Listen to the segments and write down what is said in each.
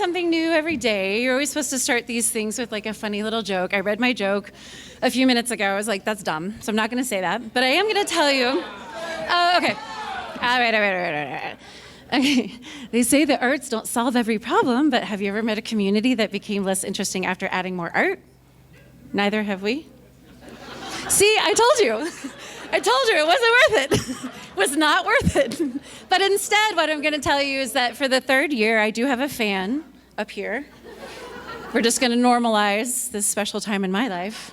something new every day. You're always supposed to start these things with like a funny little joke. I read my joke a few minutes ago. I was like, that's dumb, so I'm not going to say that. But I am going to tell you. Okay. All right. Okay. They say the arts don't solve every problem, but have you ever met a community that became less interesting after adding more art? Neither have we. See, I told you. I told you it wasn't worth it. It was not worth it. But instead, what I'm going to tell you is that for the third year, I do have a fan up here. We're just going to normalize this special time in my life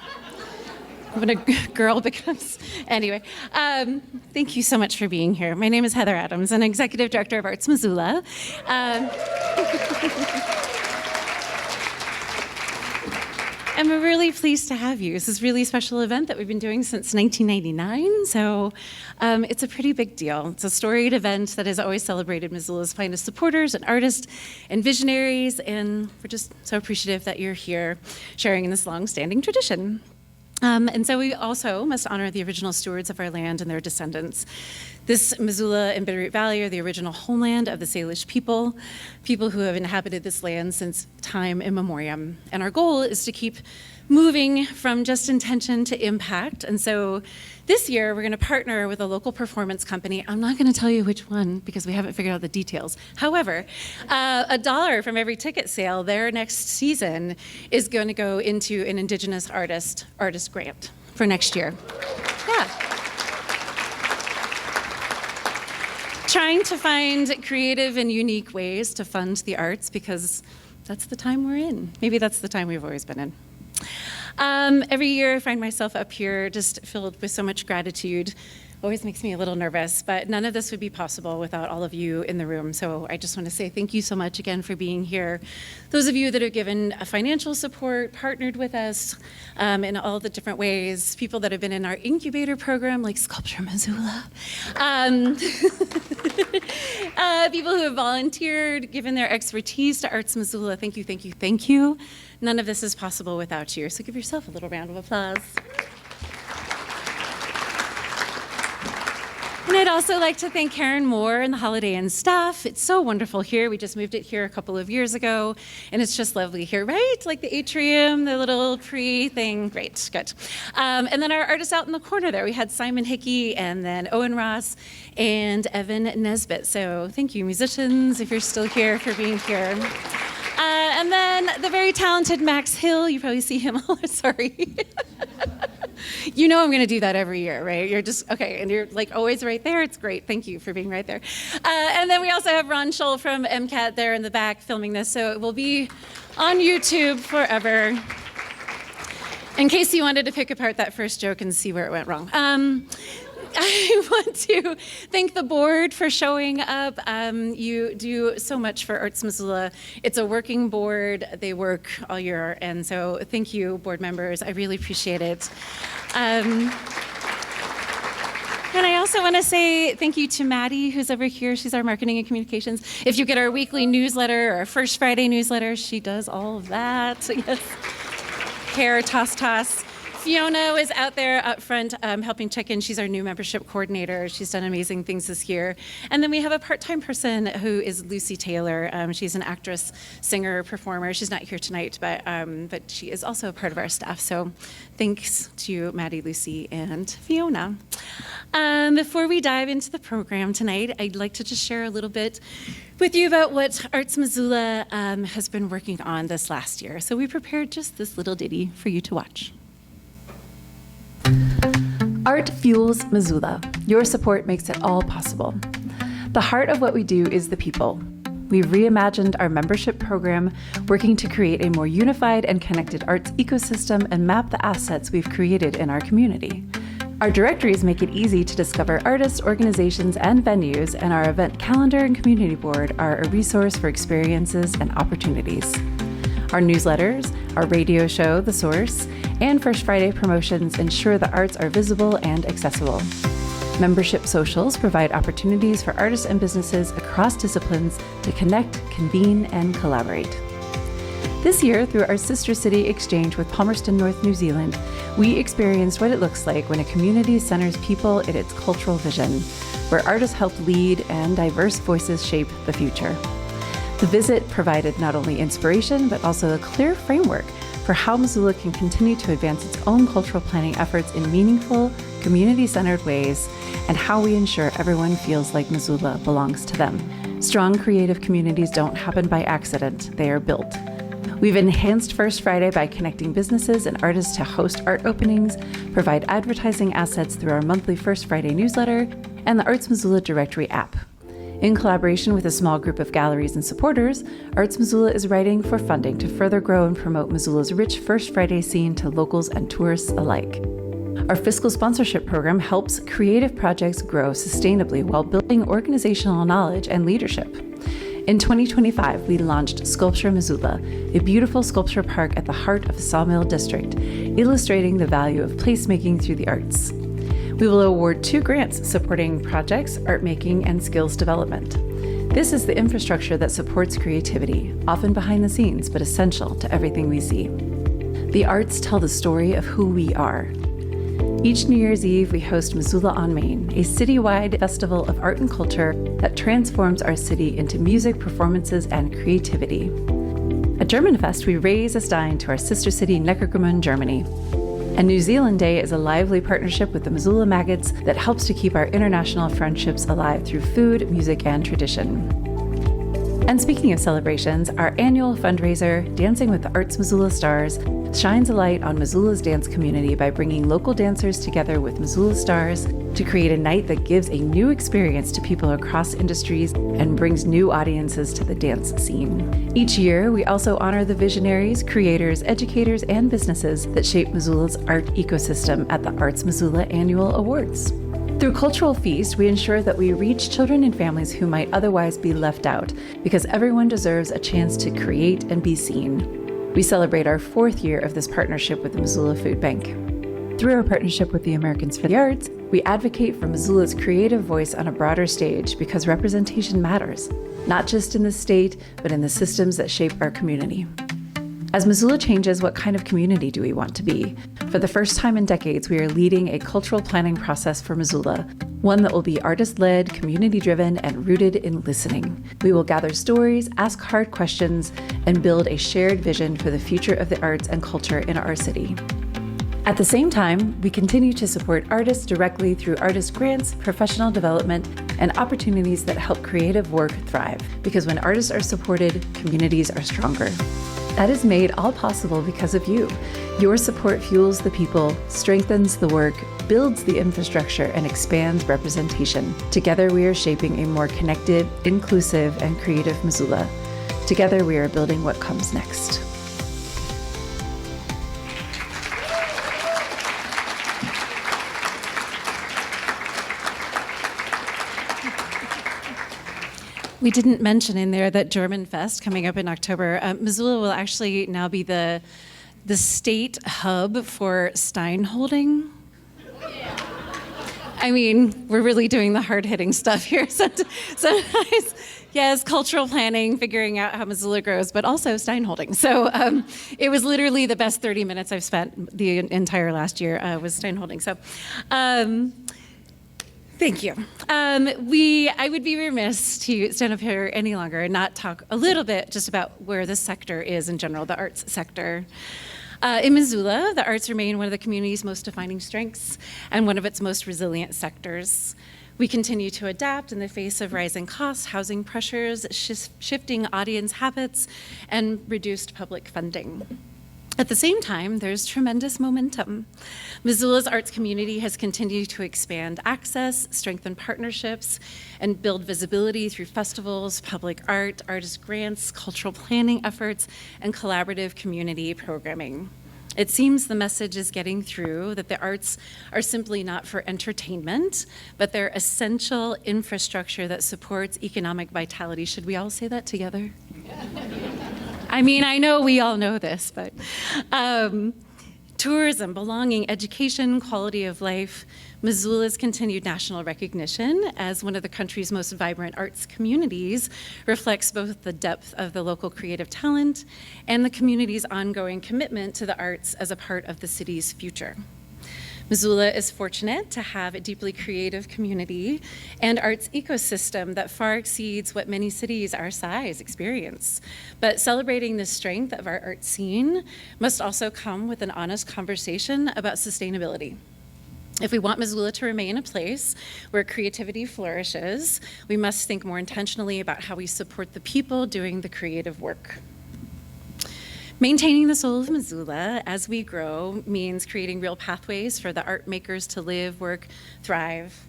when a girl becomes... Anyway, thank you so much for being here. My name is Heather Adams, I'm Executive Director of Arts Missoula. And we're really pleased to have you. This is a really special event that we've been doing since 1999, so it's a pretty big deal. It's a storied event that has always celebrated Missoula's finest supporters and artists and visionaries, and we're just so appreciative that you're here sharing in this long-standing tradition. And so we also must honor the original stewards of our land and their descendants. This Missoula and Bitterroot Valley are the original homeland of the Salish people who have inhabited this land since time immemorial. And our goal is to keep moving from just intention to impact. And so this year, we're going to partner with a local performance company. I'm not going to tell you which one because we haven't figured out the details. However, $1 from every ticket sale, their next season is going to go into an Indigenous artist grant for next year. Yeah. Trying to find creative and unique ways to fund the arts because that's the time we're in. Maybe that's the time we've always been in. Every year I find myself up here just filled with so much gratitude. Always makes me a little nervous, but none of this would be possible without all of you in the room. So I just want to say thank you so much again for being here. Those of you that have given financial support, partnered with us in all the different ways, people that have been in our incubator program like Sculpture Missoula, people who have volunteered, given their expertise to Arts Missoula, thank you, thank you, thank you. None of this is possible without you, so give yourself a little round of applause. And I'd also like to thank Karen Moore and the Holiday Inn staff. It's so wonderful here. We just moved it here a couple of years ago, and it's just lovely here, right? Like the atrium, the little pre-thing. Great, good. And then our artists out in the corner there, we had Simon Hickey and then Owen Ross and Evan Nesbitt. So thank you, musicians, if you're still here, for being here. And then the very talented Max Hill, you probably see him, sorry. You know I'm going to do that every year, right? You're just, okay, and you're like always right there. It's great. Thank you for being right there. And then we also have Ron Scholl from MCAT there in the back filming this, so it will be on YouTube forever. In case you wanted to pick apart that first joke and see where it went wrong. I want to thank the board for showing up. You do so much for Arts Missoula. It's a working board. They work all year, and so thank you, board members. I really appreciate it. And I also want to say thank you to Maddie, who's over here. She's our marketing and communications. If you get our weekly newsletter or our First Friday newsletter, she does all of that. Yes. Hair toss. Fiona is out there up front helping check in. She's our new membership coordinator. She's done amazing things this year. And then we have a part-time person who is Lucy Taylor. She's an actress, singer, performer. She's not here tonight, but she is also a part of our staff. So thanks to Maddie, Lucy, and Fiona. Before we dive into the program tonight, I'd like to just share a little bit with you about what Arts Missoula has been working on this last year. So we prepared just this little ditty for you to watch. Art fuels Missoula. Your support makes it all possible. The heart of what we do is the people. We've reimagined our membership program, working to create a more unified and connected arts ecosystem and map the assets we've created in our community. Our directories make it easy to discover artists, organizations, and venues, and our event calendar and community board are a resource for experiences and opportunities. Our newsletters, our radio show, The Source, and First Friday promotions ensure the arts are visible and accessible. Membership socials provide opportunities for artists and businesses across disciplines to connect, convene, and collaborate. This year, through our sister city exchange with Palmerston North, New Zealand, we experienced what it looks like when a community centers people in its cultural vision, where artists help lead and diverse voices shape the future. The visit provided not only inspiration, but also a clear framework for how Missoula can continue to advance its own cultural planning efforts in meaningful, community-centered ways, and how we ensure everyone feels like Missoula belongs to them. Strong creative communities don't happen by accident, they are built. We've enhanced First Friday by connecting businesses and artists to host art openings, provide advertising assets through our monthly First Friday newsletter, and the Arts Missoula Directory app. In collaboration with a small group of galleries and supporters, Arts Missoula is writing for funding to further grow and promote Missoula's rich First Friday scene to locals and tourists alike. Our fiscal sponsorship program helps creative projects grow sustainably while building organizational knowledge and leadership. In 2025, we launched Sculpture Missoula, a beautiful sculpture park at the heart of the Sawmill District, illustrating the value of placemaking through the arts. We will award 2 grants supporting projects, art making, and skills development. This is the infrastructure that supports creativity, often behind the scenes, but essential to everything we see. The arts tell the story of who we are. Each New Year's Eve, we host Missoula on Main, a citywide festival of art and culture that transforms our city into music, performances, and creativity. At Germanfest, we raise a stein to our sister city, Neckargemünd, Germany. And New Zealand Day is a lively partnership with the Missoula Maggots that helps to keep our international friendships alive through food, music, and tradition. And speaking of celebrations, our annual fundraiser, Dancing with the Arts Missoula Stars, shines a light on Missoula's dance community by bringing local dancers together with Missoula stars to create a night that gives a new experience to people across industries and brings new audiences to the dance scene. Each year, we also honor the visionaries, creators, educators, and businesses that shape Missoula's art ecosystem at the Arts Missoula Annual Awards. Through Cultural Feast, we ensure that we reach children and families who might otherwise be left out, because everyone deserves a chance to create and be seen. We celebrate our 4th year of this partnership with the Missoula Food Bank. Through our partnership with the Americans for the Arts, we advocate for Missoula's creative voice on a broader stage because representation matters, not just in the state, but in the systems that shape our community. As Missoula changes, what kind of community do we want to be? For the first time in decades, we are leading a cultural planning process for Missoula, one that will be artist-led, community-driven, and rooted in listening. We will gather stories, ask hard questions, and build a shared vision for the future of the arts and culture in our city. At the same time, we continue to support artists directly through artist grants, professional development, and opportunities that help creative work thrive. Because when artists are supported, communities are stronger. That is made all possible because of you. Your support fuels the people, strengthens the work, builds the infrastructure, and expands representation. Together, we are shaping a more connected, inclusive, and creative Missoula. Together, we are building what comes next. We didn't mention in there that Germanfest coming up in October. Missoula will actually now be the state hub for stein holding. I mean, we're really doing the hard-hitting stuff here. Sometimes, yes, cultural planning, figuring out how Missoula grows, but also stein holding. So it was literally the best 30 minutes I've spent the entire last year was stein holding. So. Thank you. I would be remiss to stand up here any longer and not talk a little bit just about where the sector is in general, the arts sector. In Missoula, the arts remain one of the community's most defining strengths and one of its most resilient sectors. We continue to adapt in the face of rising costs, housing pressures, shifting audience habits, and reduced public funding. At the same time, there's tremendous momentum. Missoula's arts community has continued to expand access, strengthen partnerships, and build visibility through festivals, public art, artist grants, cultural planning efforts, and collaborative community programming. It seems the message is getting through that the arts are simply not for entertainment, but they're essential infrastructure that supports economic vitality. Should we all say that together? I mean, I know we all know this, but tourism, belonging, education, quality of life, Missoula's continued national recognition as one of the country's most vibrant arts communities reflects both the depth of the local creative talent and the community's ongoing commitment to the arts as a part of the city's future. Missoula is fortunate to have a deeply creative community and arts ecosystem that far exceeds what many cities our size experience. But celebrating the strength of our art scene must also come with an honest conversation about sustainability. If we want Missoula to remain a place where creativity flourishes, we must think more intentionally about how we support the people doing the creative work. Maintaining the soul of Missoula as we grow means creating real pathways for the art makers to live, work, thrive.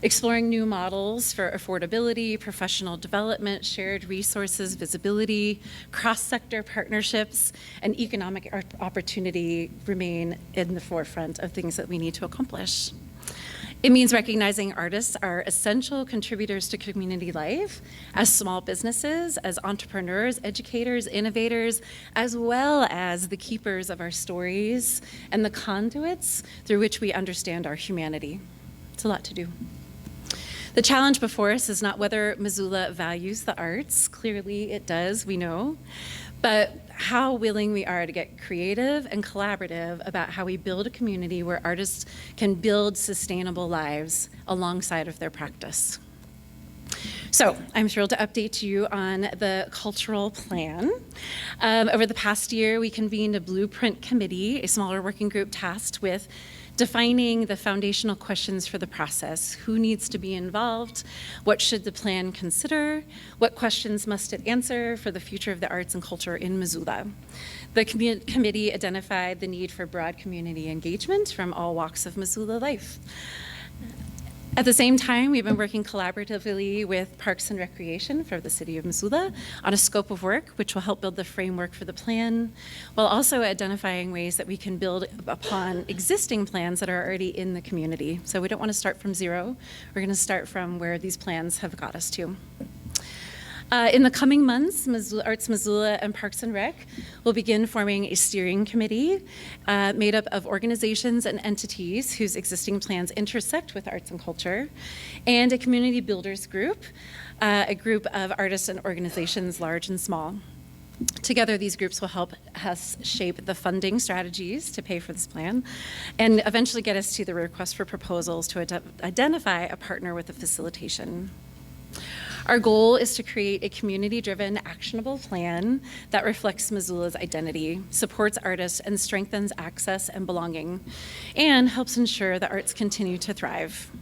Exploring new models for affordability, professional development, shared resources, visibility, cross-sector partnerships, and economic opportunity remain in the forefront of things that we need to accomplish. It means recognizing artists are essential contributors to community life as small businesses, as entrepreneurs, educators, innovators, as well as the keepers of our stories and the conduits through which we understand our humanity. It's a lot to do. The challenge before us is not whether Missoula values the arts. Clearly it does, we know, but how willing we are to get creative and collaborative about how we build a community where artists can build sustainable lives alongside of their practice. So I'm thrilled to update you on the cultural plan. Over the past year, we convened a blueprint committee, a smaller working group tasked with defining the foundational questions for the process. Who needs to be involved? What should the plan consider? What questions must it answer for the future of the arts and culture in Missoula? The committee identified the need for broad community engagement from all walks of Missoula life. At the same time, we've been working collaboratively with Parks and Recreation for the City of Missoula on a scope of work which will help build the framework for the plan, while also identifying ways that we can build upon existing plans that are already in the community. So we don't want to start from zero. We're going to start from where these plans have got us to. In the coming months, Arts Missoula and Parks and Rec will begin forming a steering committee made up of organizations and entities whose existing plans intersect with arts and culture, and a community builders group, a group of artists and organizations large and small. Together, these groups will help us shape the funding strategies to pay for this plan and eventually get us to the request for proposals to identify a partner with the facilitation. Our goal is to create a community-driven, actionable plan that reflects Missoula's identity, supports artists, and strengthens access and belonging, and helps ensure the arts continue to thrive.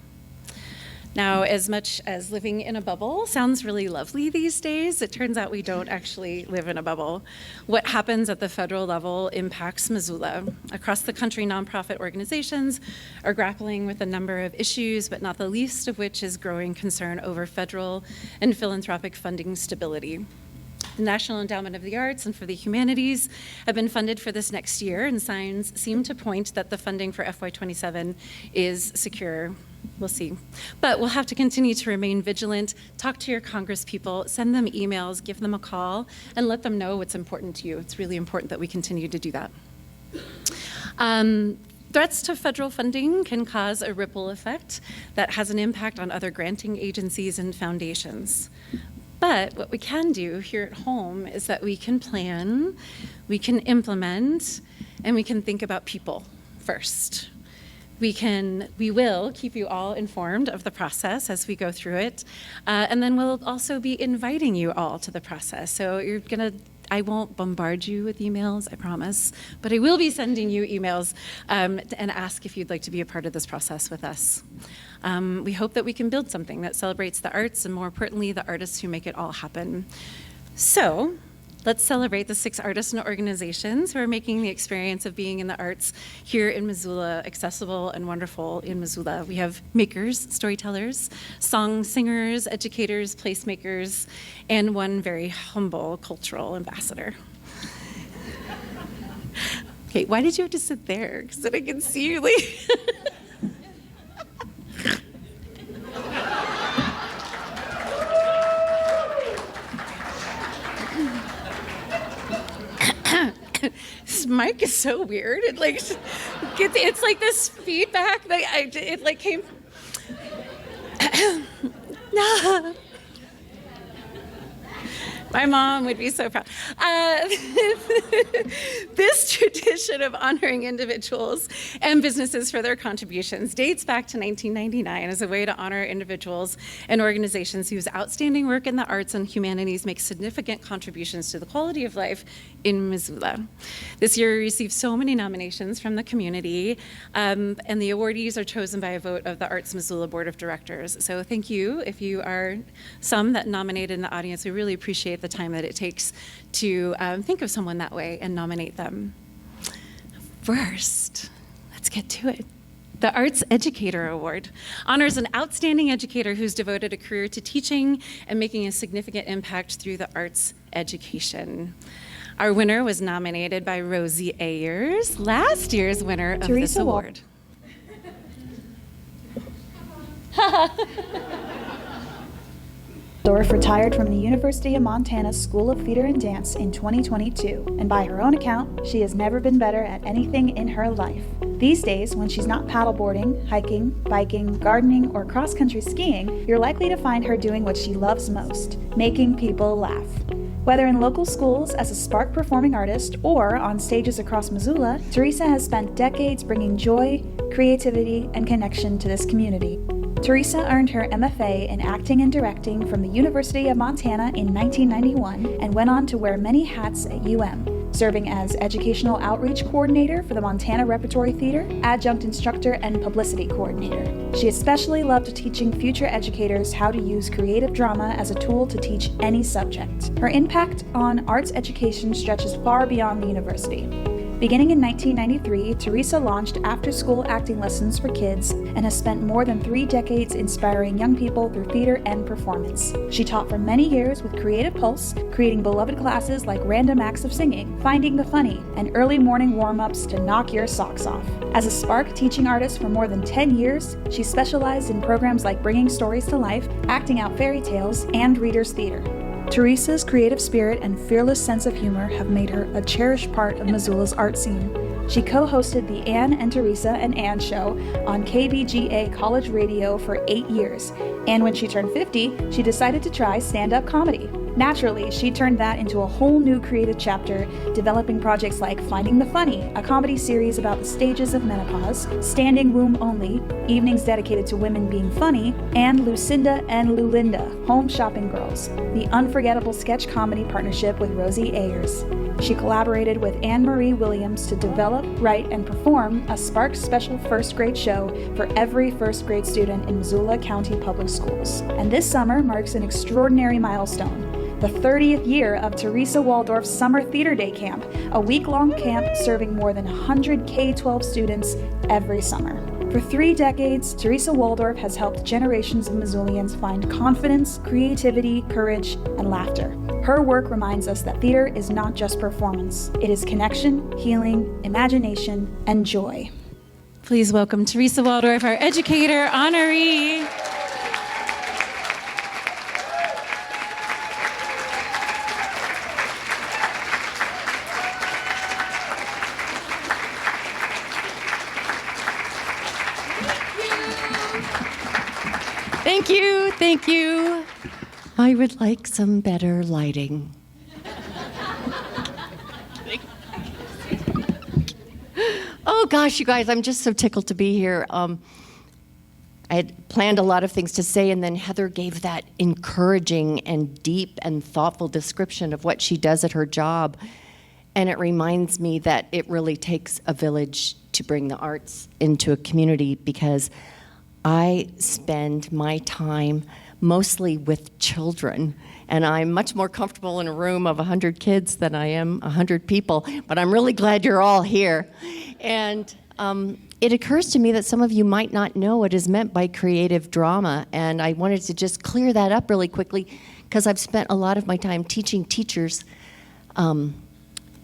Now, as much as living in a bubble sounds really lovely these days, it turns out we don't actually live in a bubble. What happens at the federal level impacts Missoula. Across the country, nonprofit organizations are grappling with a number of issues, but not the least of which is growing concern over federal and philanthropic funding stability. The National Endowment of the Arts and for the Humanities have been funded for this next year, and signs seem to point that the funding for FY27 is secure. We'll see. But we'll have to continue to remain vigilant, talk to your Congress people, send them emails, give them a call, and let them know what's important to you. It's really important that we continue to do that. Threats to federal funding can cause a ripple effect that has an impact on other granting agencies and foundations. But what we can do here at home is that we can plan, we can implement, and we can think about people first. We will keep you all informed of the process as we go through it, and then we'll also be inviting you all to the process. So I won't bombard you with emails, I promise, but I will be sending you emails and ask if you'd like to be a part of this process with us. We hope that we can build something that celebrates the arts and, more importantly, the artists who make it all happen. So let's celebrate the 6 artists and organizations who are making the experience of being in the arts here in Missoula accessible and wonderful in Missoula. We have makers, storytellers, song singers, educators, placemakers, and one very humble cultural ambassador. Okay, why did you have to sit there? Because then I can see you like... This mic is so weird. It like gets, it's like this feedback that it like came. No. My mom would be so proud. This tradition tradition of honoring individuals and businesses for their contributions dates back to 1999 as a way to honor individuals and organizations whose outstanding work in the arts and humanities make significant contributions to the quality of life in Missoula. This year, we received so many nominations from the community, and the awardees are chosen by a vote of the Arts Missoula Board of Directors. So thank you. If you are some that nominated in the audience, we really appreciate the time that it takes to think of someone that way and nominate them. First, let's get to it. The Arts Educator Award honors an outstanding educator who's devoted a career to teaching and making a significant impact through the arts education. Our winner was nominated by Rosie Ayers, last year's winner of this award. Dorff retired from the University of Montana School of Theater and Dance in 2022, and by her own account, she has never been better at anything in her life. These days, when she's not paddleboarding, hiking, biking, gardening, or cross-country skiing, you're likely to find her doing what she loves most, making people laugh. Whether in local schools as a spark performing artist or on stages across Missoula, Teresa has spent decades bringing joy, creativity, and connection to this community. Teresa earned her MFA in acting and directing from the University of Montana in 1991 and went on to wear many hats at UM, serving as Educational Outreach Coordinator for the Montana Repertory Theater, Adjunct Instructor, and Publicity Coordinator. She especially loved teaching future educators how to use creative drama as a tool to teach any subject. Her impact on arts education stretches far beyond the university. Beginning in 1993, Teresa launched after-school acting lessons for kids and has spent more than 3 decades inspiring young people through theater and performance. She taught for many years with Creative Pulse, creating beloved classes like Random Acts of Singing, Finding the Funny, and early morning warm-ups to knock your socks off. As a Spark teaching artist for more than 10 years, she specialized in programs like Bringing Stories to Life, Acting Out Fairy Tales, and Reader's Theater. Teresa's creative spirit and fearless sense of humor have made her a cherished part of Missoula's art scene. She co-hosted the Ann and Teresa and Ann Show on KBGA College Radio for 8 years, and when she turned 50, she decided to try stand-up comedy. Naturally, she turned that into a whole new creative chapter, developing projects like Finding the Funny, a comedy series about the stages of menopause, Standing Room Only, evenings dedicated to women being funny, and Lucinda and Lulinda, Home Shopping Girls, the unforgettable sketch comedy partnership with Rosie Ayers. She collaborated with Anne Marie Williams to develop, write, and perform a Spark Special First Grade show for every first grade student in Missoula County Public Schools. And this summer marks an extraordinary milestone, the 30th year of Teresa Waldorf's Summer Theater Day Camp, a week-long camp serving more than 100 K-12 students every summer. For 3 decades, Teresa Waldorf has helped generations of Missoulians find confidence, creativity, courage, and laughter. Her work reminds us that theater is not just performance. It is connection, healing, imagination, and joy. Please welcome Teresa Waldorf, our educator honoree. Thank you. I would like some better lighting. Oh gosh, you guys, I'm just so tickled to be here. I had planned a lot of things to say, and then Heather gave that encouraging and deep and thoughtful description of what she does at her job. And it reminds me that it really takes a village to bring the arts into a community, because I spend my time mostly with children, and I'm much more comfortable in a room of 100 kids than I am 100 people, but I'm really glad you're all here. And it occurs to me that some of you might not know what is meant by creative drama, and I wanted to just clear that up really quickly, because I've spent a lot of my time teaching teachers,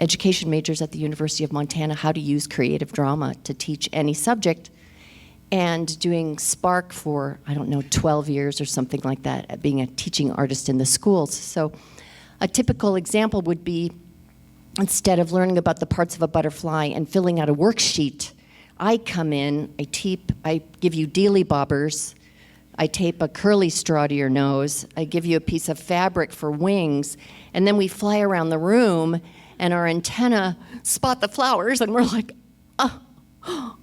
education majors at the University of Montana, how to use creative drama to teach any subject, and doing Spark for, 12 years or something like that, at being a teaching artist in the schools. So a typical example would be, instead of learning about the parts of a butterfly and filling out a worksheet, I come in, I give you dealy bobbers, I tape a curly straw to your nose, I give you a piece of fabric for wings, and then we fly around the room and our antenna spot the flowers, and we're like, oh,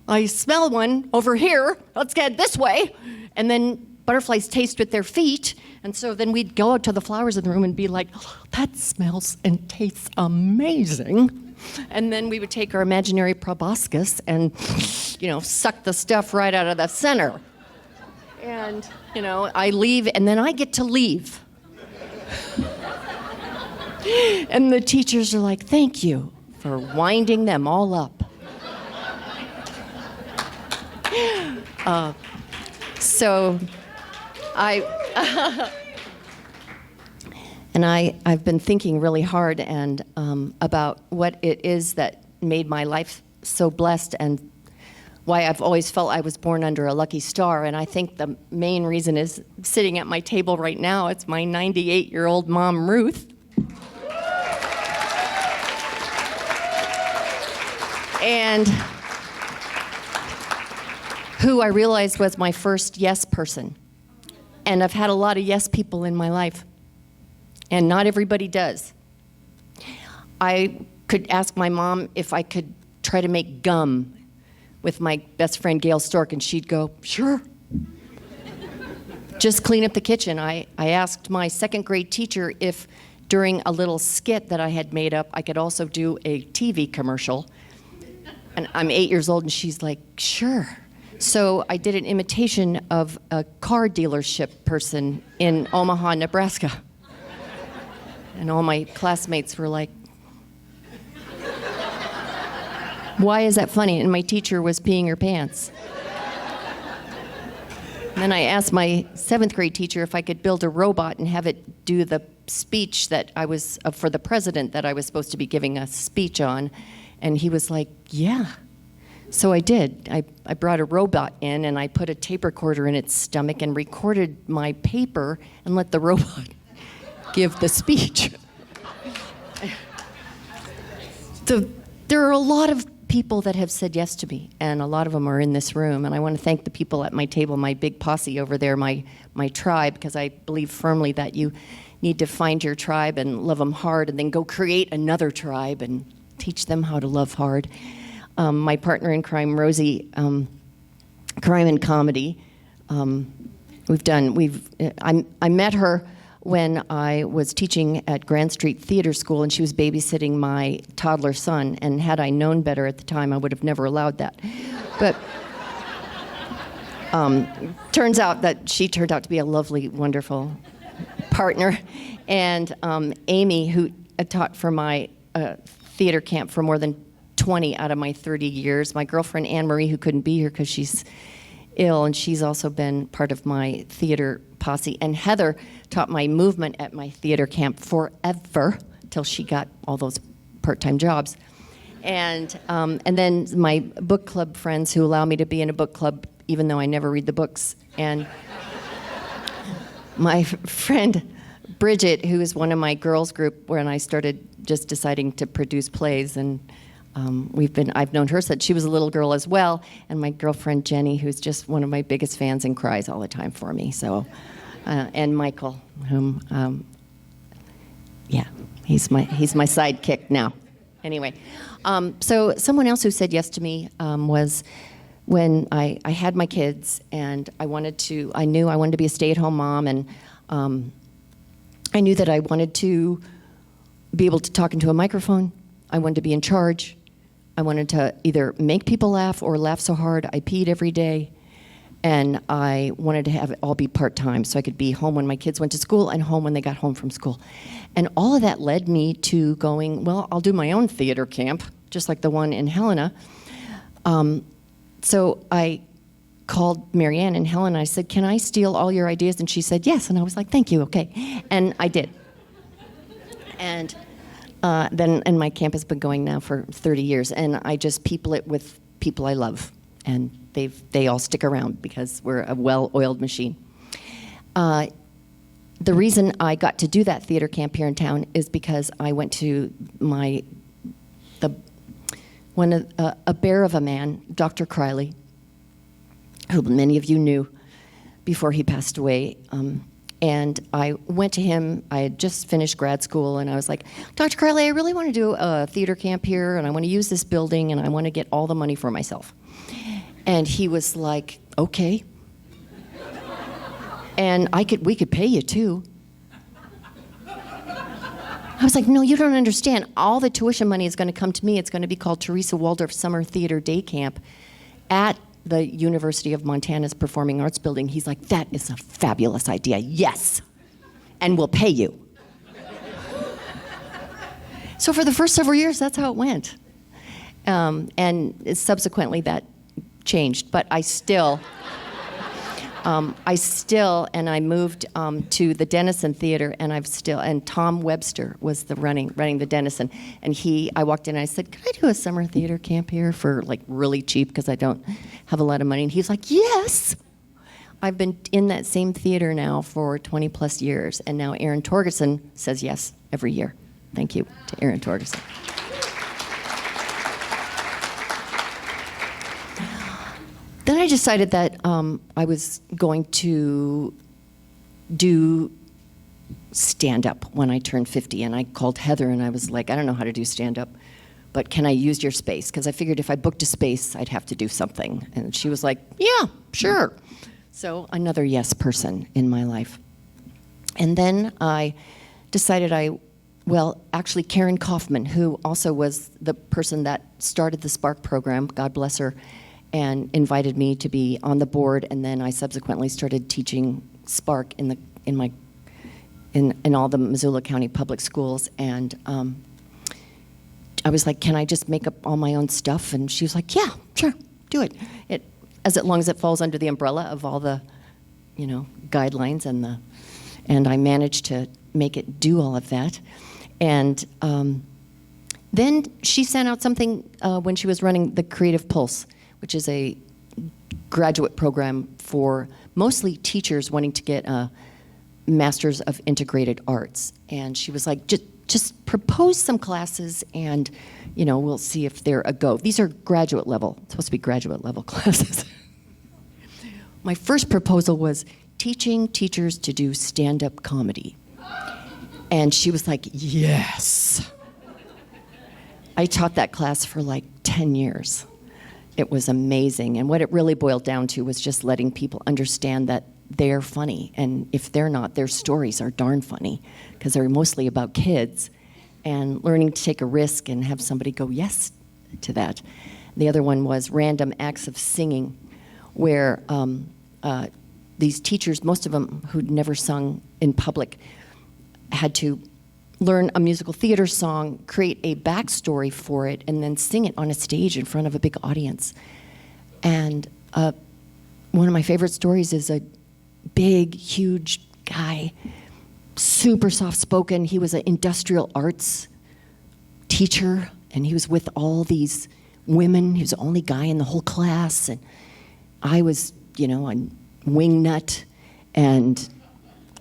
I smell one over here. Let's get this way. And then butterflies taste with their feet. And so then we'd go out to the flowers in the room and be like, that smells and tastes amazing. And then we would take our imaginary proboscis and, suck the stuff right out of the center. And, I leave, and then I get to leave. And the teachers are like, thank you for winding them all up. So I've been thinking really hard and about what it is that made my life so blessed and why I've always felt I was born under a lucky star. And I think the main reason is sitting at my table right now. It's my 98-year-old mom, Ruth. And who I realized was my first yes person. And I've had a lot of yes people in my life. And not everybody does. I could ask my mom if I could try to make gum with my best friend Gail Stork, and she'd go, sure. Just clean up the kitchen. I asked my second grade teacher if during a little skit that I had made up, I could also do a TV commercial. And I'm 8 years old, and she's like, sure. So I did an imitation of a car dealership person in Omaha, Nebraska. And all my classmates were like, why is that funny? And my teacher was peeing her pants. And then I asked my seventh grade teacher if I could build a robot and have it do the speech that I was, for the president that I was supposed to be giving a speech on. And he was like, yeah. So I did. I brought a robot in and I put a tape recorder in its stomach and recorded my paper and let the robot give the speech. There are a lot of people that have said yes to me, and a lot of them are in this room. And I want to thank the people at my table, my big posse over there, my tribe, because I believe firmly that you need to find your tribe and love them hard, and then go create another tribe and teach them how to love hard. My partner in crime, Rosie, Crime and Comedy. I met her when I was teaching at Grand Street Theater School, and she was babysitting my toddler son. And had I known better at the time, I would have never allowed that. But turns out that she turned out to be a lovely, wonderful partner. And Amy, who taught for my theater camp for more than 20 out of my 30 years. My girlfriend Anne Marie, who couldn't be here because she's ill, and she's also been part of my theater posse. And Heather taught my movement at my theater camp forever till she got all those part-time jobs. And then my book club friends who allow me to be in a book club even though I never read the books. And my friend Bridget, who is one of my girls group when I started just deciding to produce plays, and I've known her since she was a little girl as well, and my girlfriend Jenny, who's just one of my biggest fans and cries all the time for me. So, and Michael, whom, he's my sidekick now. Anyway, so someone else who said yes to me was when I had my kids, and I knew I wanted to be a stay-at-home mom, and I knew that I wanted to be able to talk into a microphone. I wanted to be in charge. I wanted to either make people laugh or laugh so hard I peed every day. And I wanted to have it all be part-time so I could be home when my kids went to school and home when they got home from school. And all of that led me to going, well, I'll do my own theater camp, just like the one in Helena. So I called Marianne in Helena. I said, can I steal all your ideas? And she said, yes. And I was like, thank you, okay. And I did. And and my camp has been going now for 30 years, and I just people it with people I love, and they all stick around because we're a well-oiled machine. The reason I got to do that theater camp here in town is because I went to a bear of a man, Dr. Criley, who many of you knew before he passed away, And I went to him. I had just finished grad school, and I was like, Dr. Carly, I really want to do a theater camp here, and I want to use this building, and I want to get all the money for myself. And he was like, okay. And we could pay you too. I was like, no, you don't understand. All the tuition money is going to come to me. It's going to be called Teresa Waldorf Summer Theater Day Camp at the University of Montana's Performing Arts Building. He's like, that is a fabulous idea. Yes. And we'll pay you. So for the first several years, that's how it went. And subsequently that changed. But I moved to the Denison Theater, and Tom Webster was running the Denison, and I walked in and I said, "Can I do a summer theater camp here for like really cheap because I don't have a lot of money?" And he's like, "Yes." I've been in that same theater now for 20 plus years, and now Aaron Torgerson says yes every year. Thank you to Aaron Torgerson. Then I decided that I was going to do stand-up when I turned 50, and I called Heather, and I was like, I don't know how to do stand-up, but can I use your space? Because I figured if I booked a space, I'd have to do something. And she was like, yeah, sure. So another yes person in my life. And then I decided actually Karen Kaufman, who also was the person that started the Spark program, God bless her, and invited me to be on the board, and then I subsequently started teaching Spark in all the Missoula County public schools, and I was like, can I just make up all my own stuff? And she was like, yeah, sure, do it. As long as it falls under the umbrella of all the, guidelines and I managed to make it do all of that. And then she sent out something when she was running the Creative Pulse, which is a graduate program for mostly teachers wanting to get a Master's of Integrated Arts. And she was like, just propose some classes and, we'll see if they're a go. These are graduate level, supposed to be graduate level classes. My first proposal was teaching teachers to do stand-up comedy. And she was like, yes. I taught that class for like 10 years. It was amazing. And what it really boiled down to was just letting people understand that they're funny. And if they're not, their stories are darn funny because they're mostly about kids, and learning to take a risk and have somebody go yes to that. The other one was random acts of singing, where these teachers, most of them who'd never sung in public, had to learn a musical theater song, create a backstory for it, and then sing it on a stage in front of a big audience. And one of my favorite stories is a big, huge guy, super soft-spoken. He was an industrial arts teacher, and he was with all these women. He was the only guy in the whole class, and I was, a wingnut and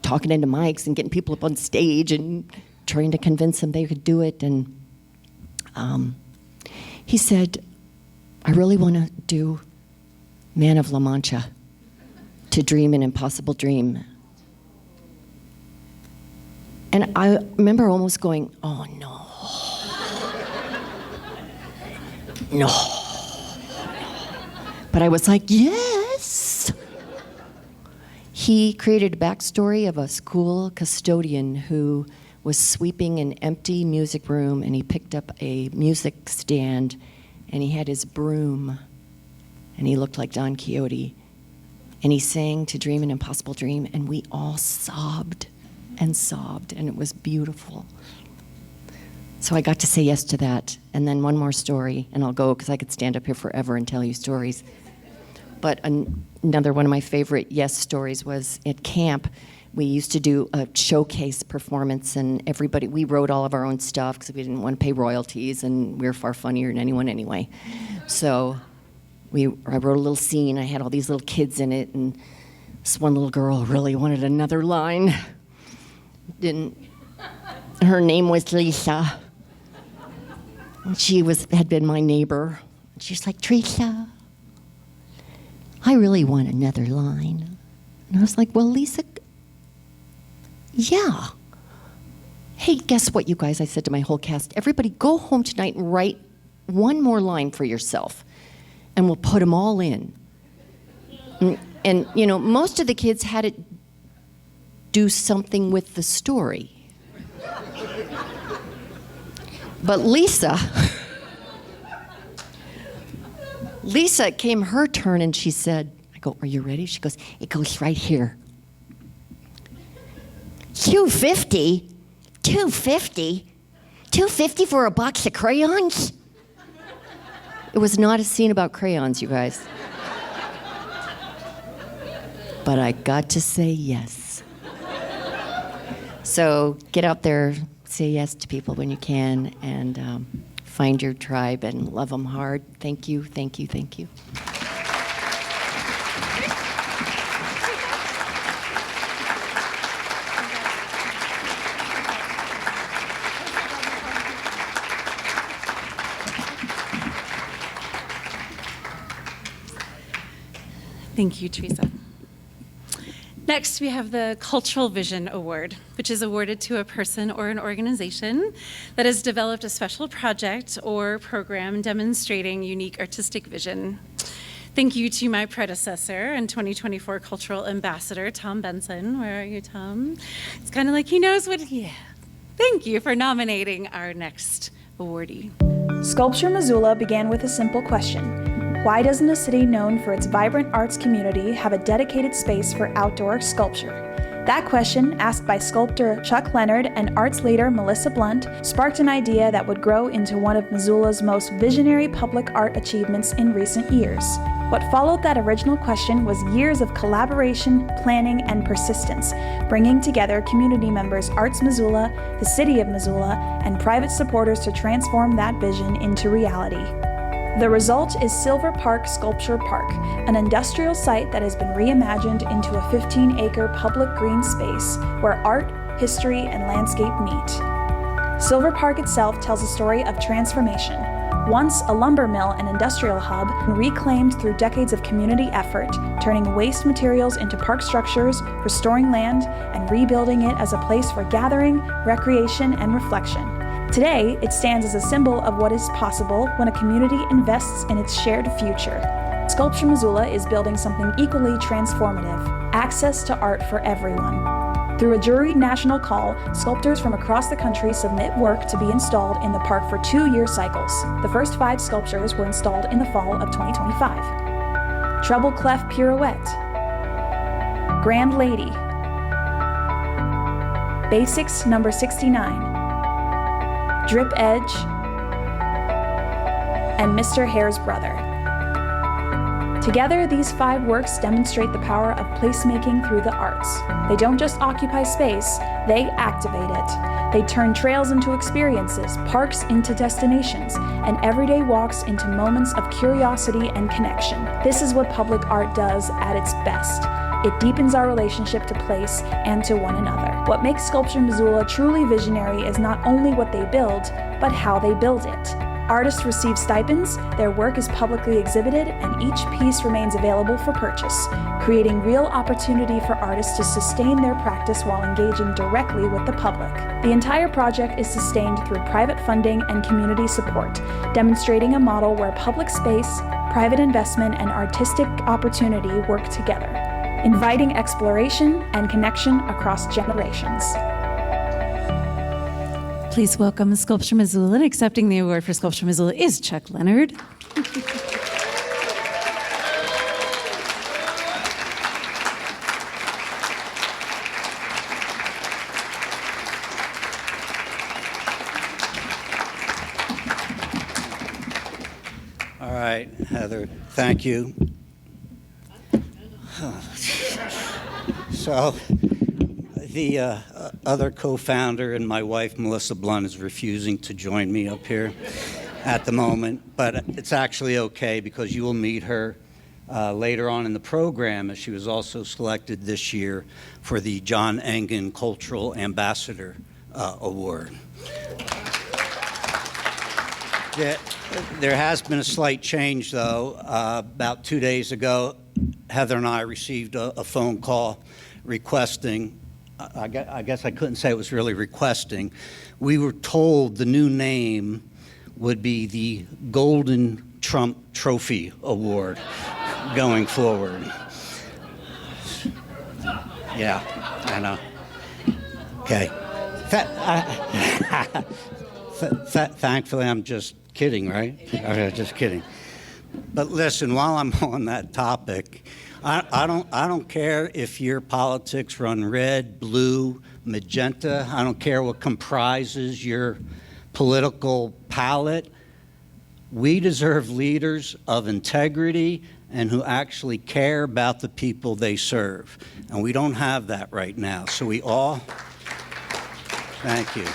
talking into mics and getting people up on stage and trying to convince them they could do it. And he said, I really want to do Man of La Mancha, to dream an impossible dream. And I remember almost going, oh no. No. But I was like, yes. He created a backstory of a school custodian who was sweeping an empty music room, and he picked up a music stand, and he had his broom, and he looked like Don Quixote, and he sang To Dream an Impossible Dream, and we all sobbed, and it was beautiful. So I got to say yes to that. And then one more story, and I'll go because I could stand up here forever and tell you stories. But another one of my favorite yes stories was at camp. We used to do a showcase performance, and we wrote all of our own stuff because we didn't want to pay royalties, and we were far funnier than anyone anyway. So I wrote a little scene. I had all these little kids in it, and this one little girl really wanted another line. Her name was Lisa. And she had been my neighbor. She's like, Teresa, I really want another line. And I was like, well, Lisa, Yeah. Hey, guess what, you guys? I said to my whole cast, everybody go home tonight and write one more line for yourself, and we'll put them all in. And you know, most of the kids had it do something with the story. But Lisa it came her turn, and she said, I go, are you ready? She goes, it goes right here. 250? 250? 250 for a box of crayons? It was not a scene about crayons, you guys. But I got to say yes. So get out there, say yes to people when you can, and find your tribe and love them hard. Thank you, thank you, thank you. Thank you, Teresa. Next, we have the Cultural Vision Award, which is awarded to a person or an organization that has developed a special project or program demonstrating unique artistic vision. Thank you to my predecessor and 2024 Cultural Ambassador, Tom Benson. Where are you, Tom? It's kind of like he knows what, yeah. Thank you for nominating our next awardee. Sculpture Missoula began with a simple question. Why doesn't a city known for its vibrant arts community have a dedicated space for outdoor sculpture? That question, asked by sculptor Chuck Leonard and arts leader Melissa Blunt, sparked an idea that would grow into one of Missoula's most visionary public art achievements in recent years. What followed that original question was years of collaboration, planning, and persistence, bringing together community members Arts Missoula, the City of Missoula, and private supporters to transform that vision into reality. The result is Silver Park Sculpture Park, an industrial site that has been reimagined into a 15-acre public green space where art, history, and landscape meet. Silver Park itself tells a story of transformation. Once a lumber mill and industrial hub, reclaimed through decades of community effort, turning waste materials into park structures, restoring land, and rebuilding it as a place for gathering, recreation, and reflection. Today, it stands as a symbol of what is possible when a community invests in its shared future. Sculpture Missoula is building something equally transformative: access to art for everyone. Through a juried national call, sculptors from across the country submit work to be installed in the park for 2-year cycles. The first 5 sculptures were installed in the fall of 2025. Treble Clef Pirouette, Grand Lady, Basics number 69, Drip Edge, and Mr. Hare's Brother. Together, these 5 works demonstrate the power of placemaking through the arts. They don't just occupy space, they activate it. They turn trails into experiences, parks into destinations, and everyday walks into moments of curiosity and connection. This is what public art does at its best. It deepens our relationship to place and to one another. What makes Sculpture Missoula truly visionary is not only what they build, but how they build it. Artists receive stipends, their work is publicly exhibited, and each piece remains available for purchase, creating real opportunity for artists to sustain their practice while engaging directly with the public. The entire project is sustained through private funding and community support, demonstrating a model where public space, private investment, and artistic opportunity work together, inviting exploration and connection across generations. Please welcome Sculpture Missoula, and accepting the award for Sculpture Missoula is Chuck Leonard. All right, Heather, thank you. So, the other co-founder and my wife, Melissa Blunt, is refusing to join me up here at the moment, but it's actually okay because you will meet her later on in the program, as she was also selected this year for the John Engen Cultural Ambassador Award. There has been a slight change, though. About 2 days ago, Heather and I received a phone call requesting I guess I couldn't say it was really requesting. We were told the new name would be the Golden Trump Trophy Award going forward. Yeah, I know. Okay. Thankfully, I'm just kidding, right? Just kidding. But listen, while I'm on that topic, I don't care if your politics run red, blue, magenta. I don't care what comprises your political palette. We deserve leaders of integrity and who actually care about the people they serve. And we don't have that right now. So we all, thank you.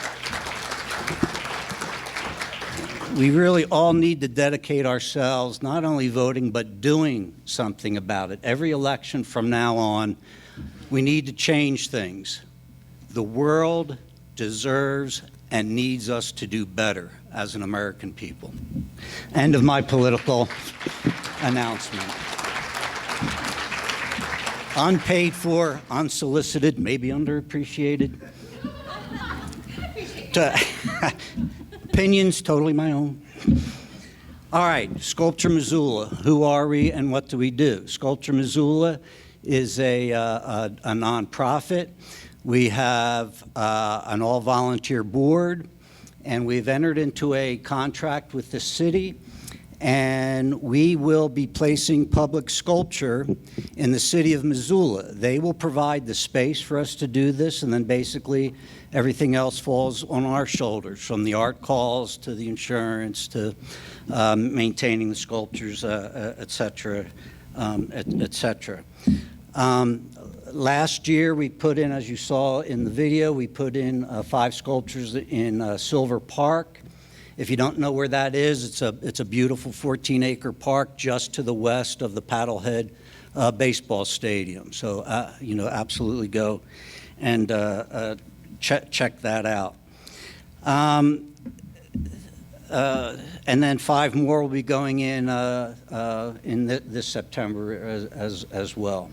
We really all need to dedicate ourselves, not only voting, but doing something about it. Every election from now on, we need to change things. The world deserves and needs us to do better as an American people. End of my political announcement. Unpaid for, unsolicited, maybe underappreciated. Opinions totally my own. All right, Sculpture Missoula. Who are we and what do we do? Sculpture Missoula is a nonprofit. We have an all-volunteer board, and we've entered into a contract with the city, and we will be placing public sculpture in the city of Missoula. They will provide the space for us to do this, and then basically everything else falls on our shoulders, from the art calls to the insurance to maintaining the sculptures, et cetera, et cetera. Last year, we put in, as you saw in the video, we put in 5 sculptures in Silver Park. If you don't know where that is, it's a beautiful 14-acre park just to the west of the Paddlehead baseball stadium. So, absolutely go and check that out. And then 5 more will be going in this September as well.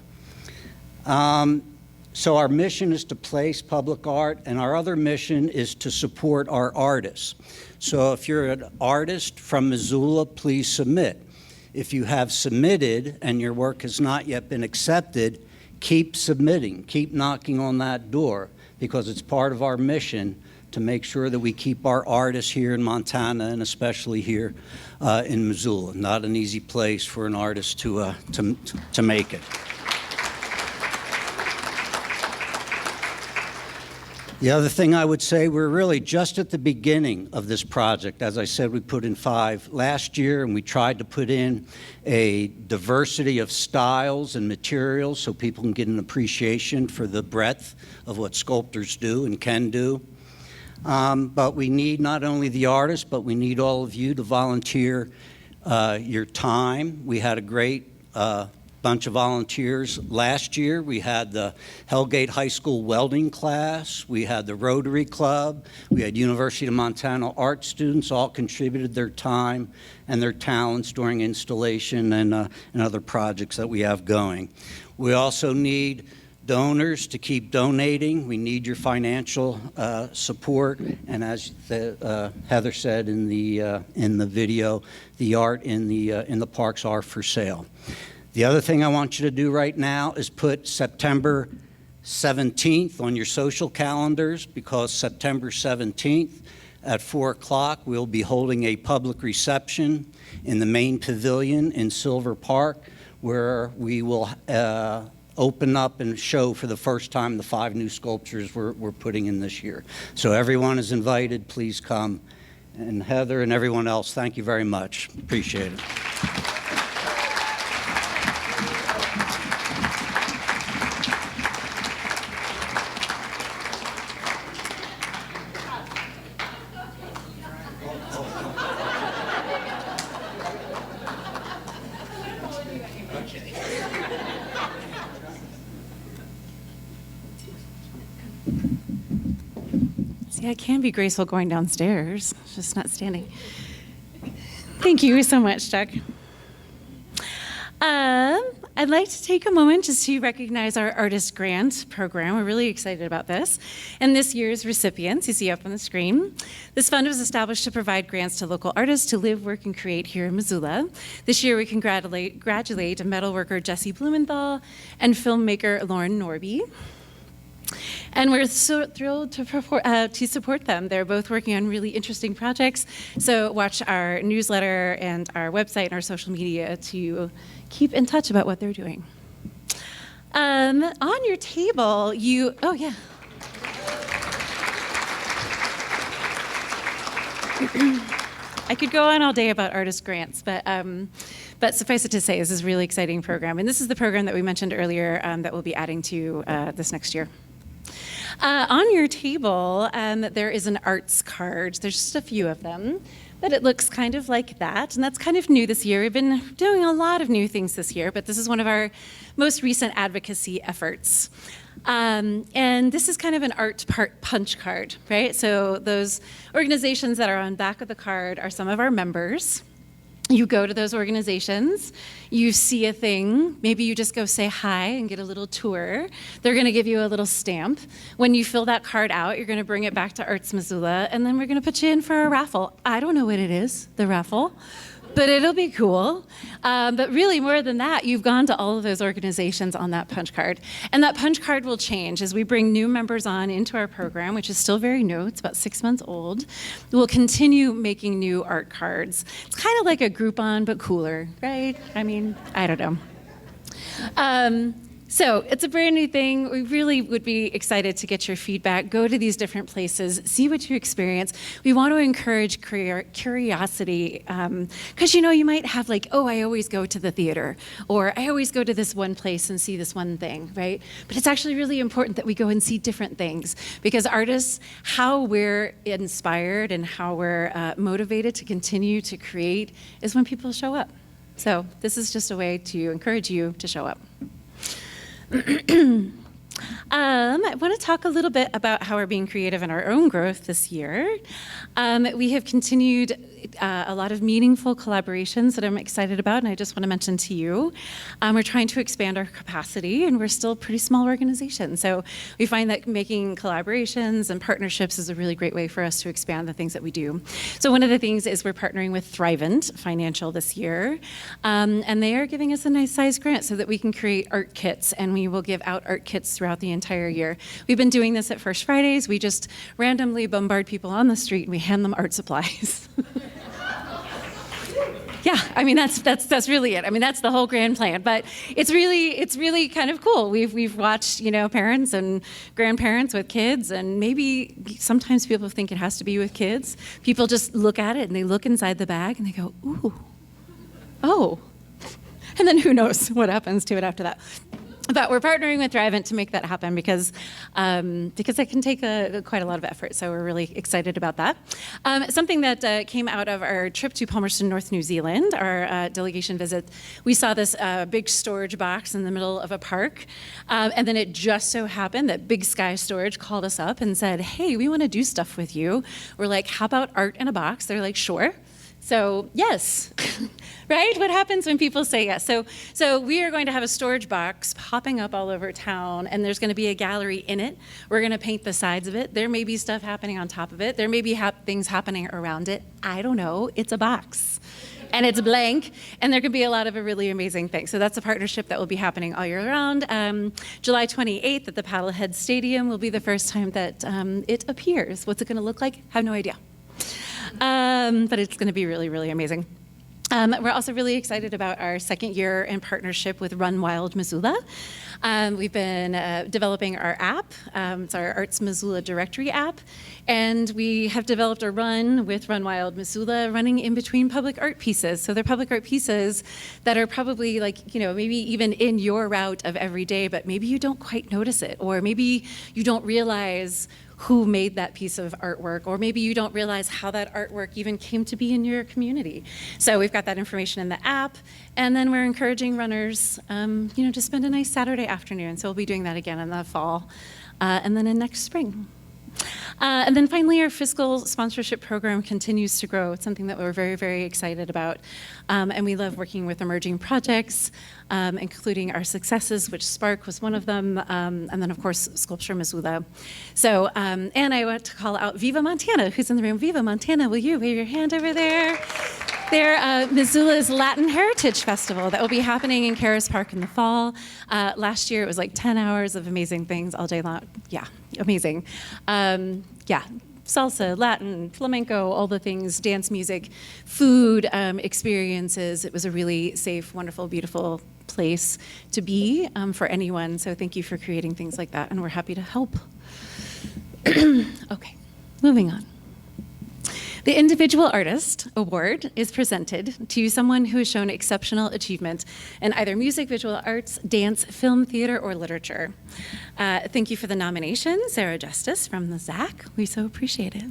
So our mission is to place public art, and our other mission is to support our artists. So if you're an artist from Missoula, please submit. If you have submitted and your work has not yet been accepted, keep submitting, keep knocking on that door, because it's part of our mission to make sure that we keep our artists here in Montana, and especially here in Missoula. Not an easy place for an artist to make it. The other thing I would say, we're really just at the beginning of this project. As I said, we put in 5 last year, and we tried to put in a diversity of styles and materials so people can get an appreciation for the breadth of what sculptors do and can do. But we need not only the artists, but we need all of you to volunteer your time. We had a great bunch of volunteers last year. We had the Hellgate High School welding class, we had the Rotary Club, we had University of Montana art students all contributed their time and their talents during installation and other projects that we have going. We also need donors to keep donating. We need your financial support, and as Heather said in the video, the art in the parks are for sale. The other thing I want you to do right now is put September 17th on your social calendars, because September 17th at 4 o'clock we'll be holding a public reception in the main pavilion in Silver Park, where we will open up and show for the first time the 5 new sculptures we're putting in this year. So everyone is invited. Please come. And Heather and everyone else, thank you very much. Appreciate it. See, I can be graceful going downstairs, just not standing. Thank you so much, Chuck. I'd like to take a moment just to recognize our Artist Grant program. We're really excited about this. And this year's recipients, you see up on the screen. This fund was established to provide grants to local artists to live, work, and create here in Missoula. This year we congratulate metalworker Jesse Blumenthal and filmmaker Lauren Norby. And we're so thrilled to support them. They're both working on really interesting projects. So watch our newsletter and our website and our social media to keep in touch about what they're doing. On your table, oh yeah. I could go on all day about artist grants, but suffice it to say, this is a really exciting program. And this is the program that we mentioned earlier that we'll be adding to this next year. On your table, there is an arts card. There's just a few of them, but it looks kind of like that, and that's kind of new this year. We've been doing a lot of new things this year, but this is one of our most recent advocacy efforts. And this is kind of an art punch card, right? So those organizations that are on the back of the card are some of our members. You go to those organizations, you see a thing, maybe you just go say hi and get a little tour. They're gonna give you a little stamp. When you fill that card out, you're gonna bring it back to Arts Missoula, and then we're gonna put you in for a raffle. I don't know what it is, the raffle, but it'll be cool. But really, more than that, you've gone to all of those organizations on that punch card. And that punch card will change as we bring new members on into our program, which is still very new. It's about 6 months old. We'll continue making new art cards. It's kind of like a Groupon, but cooler, right? I mean, I don't know. So it's a brand new thing. We really would be excited to get your feedback. Go to these different places, see what you experience. We want to encourage curiosity, because you might have like, oh, I always go to the theater, or I always go to this one place and see this one thing, right? But it's actually really important that we go and see different things, because artists, how we're inspired and how we're motivated to continue to create is when people show up. So this is just a way to encourage you to show up. I want to talk a little bit about how we're being creative in our own growth this year. We have continued a lot of meaningful collaborations that I'm excited about, and I just want to mention to you. We're trying to expand our capacity, and we're still a pretty small organization. So we find that making collaborations and partnerships is a really great way for us to expand the things that we do. So one of the things is we're partnering with Thrivent Financial this year, and they are giving us a nice size grant so that we can create art kits, and we will give out art kits throughout the entire year. We've been doing this at First Fridays. We just randomly bombard people on the street and we hand them art supplies. Yeah, I mean that's really it. I mean that's the whole grand plan. But it's really kind of cool. We've watched parents and grandparents with kids, and maybe sometimes people think it has to be with kids. People just look at it and they look inside the bag and they go, ooh, oh, and then who knows what happens to it after that. But we're partnering with Thrivent to make that happen because it can take quite a lot of effort. So we're really excited about that. Something that came out of our trip to Palmerston North, New Zealand, our delegation visit, we saw this big storage box in the middle of a park. And then it just so happened that Big Sky Storage called us up and said, hey, we want to do stuff with you. We're like, how about art in a box? They're like, sure. So yes, right? What happens when people say yes? So we are going to have a storage box popping up all over town, and there's going to be a gallery in it. We're going to paint the sides of it. There may be stuff happening on top of it. There may be things happening around it. I don't know. It's a box. And it's blank, and there could be a lot of really amazing things. So that's a partnership that will be happening all year round. July 28th at the Paddlehead Stadium will be the first time that it appears. What's it going to look like? I have no idea. But it's going to be really, really amazing. We're also really excited about our second year in partnership with Run Wild Missoula. We've been developing our app. It's our Arts Missoula directory app. And we have developed a run with Run Wild Missoula running in between public art pieces. So they're public art pieces that are probably maybe even in your route of every day, but maybe you don't quite notice it. Or maybe you don't realize who made that piece of artwork, or maybe you don't realize how that artwork even came to be in your community. So we've got that information in the app, and then we're encouraging runners, to spend a nice Saturday afternoon. So we'll be doing that again in the fall, and then in next spring. And then finally, our fiscal sponsorship program continues to grow. It's something that we're very, very excited about. And we love working with emerging projects, including our successes, which Spark was one of them, and then, of course, Sculpture Missoula. So, and I want to call out Viva Montana, who's in the room. Viva Montana, will you wave your hand over there? They're Missoula's Latin Heritage Festival that will be happening in Caras Park in the fall. Last year, it was like 10 hours of amazing things all day long. Yeah, amazing. Salsa, Latin, flamenco, all the things, dance music, food, experiences. It was a really safe, wonderful, beautiful place to be for anyone. So thank you for creating things like that, and we're happy to help. Okay, moving on. The Individual Artist Award is presented to someone who has shown exceptional achievement in either music, visual arts, dance, film, theater, or literature. Thank you for the nomination, Sarah Justice from the ZAC. We so appreciate it.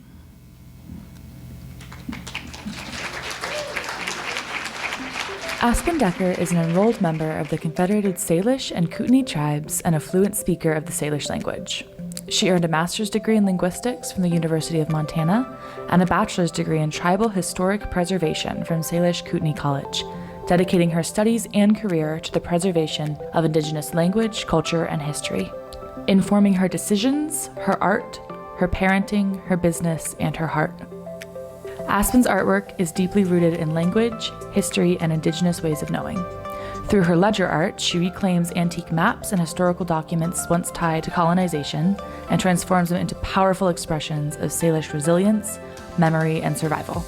Aspen Decker is an enrolled member of the Confederated Salish and Kootenai tribes and a fluent speaker of the Salish language. She earned a master's degree in linguistics from the University of Montana and a bachelor's degree in tribal historic preservation from Salish Kootenai College, dedicating her studies and career to the preservation of Indigenous language, culture, and history, informing her decisions, her art, her parenting, her business, and her heart. Aspen's artwork is deeply rooted in language, history, and Indigenous ways of knowing. Through her ledger art, she reclaims antique maps and historical documents once tied to colonization and transforms them into powerful expressions of Salish resilience, memory, and survival.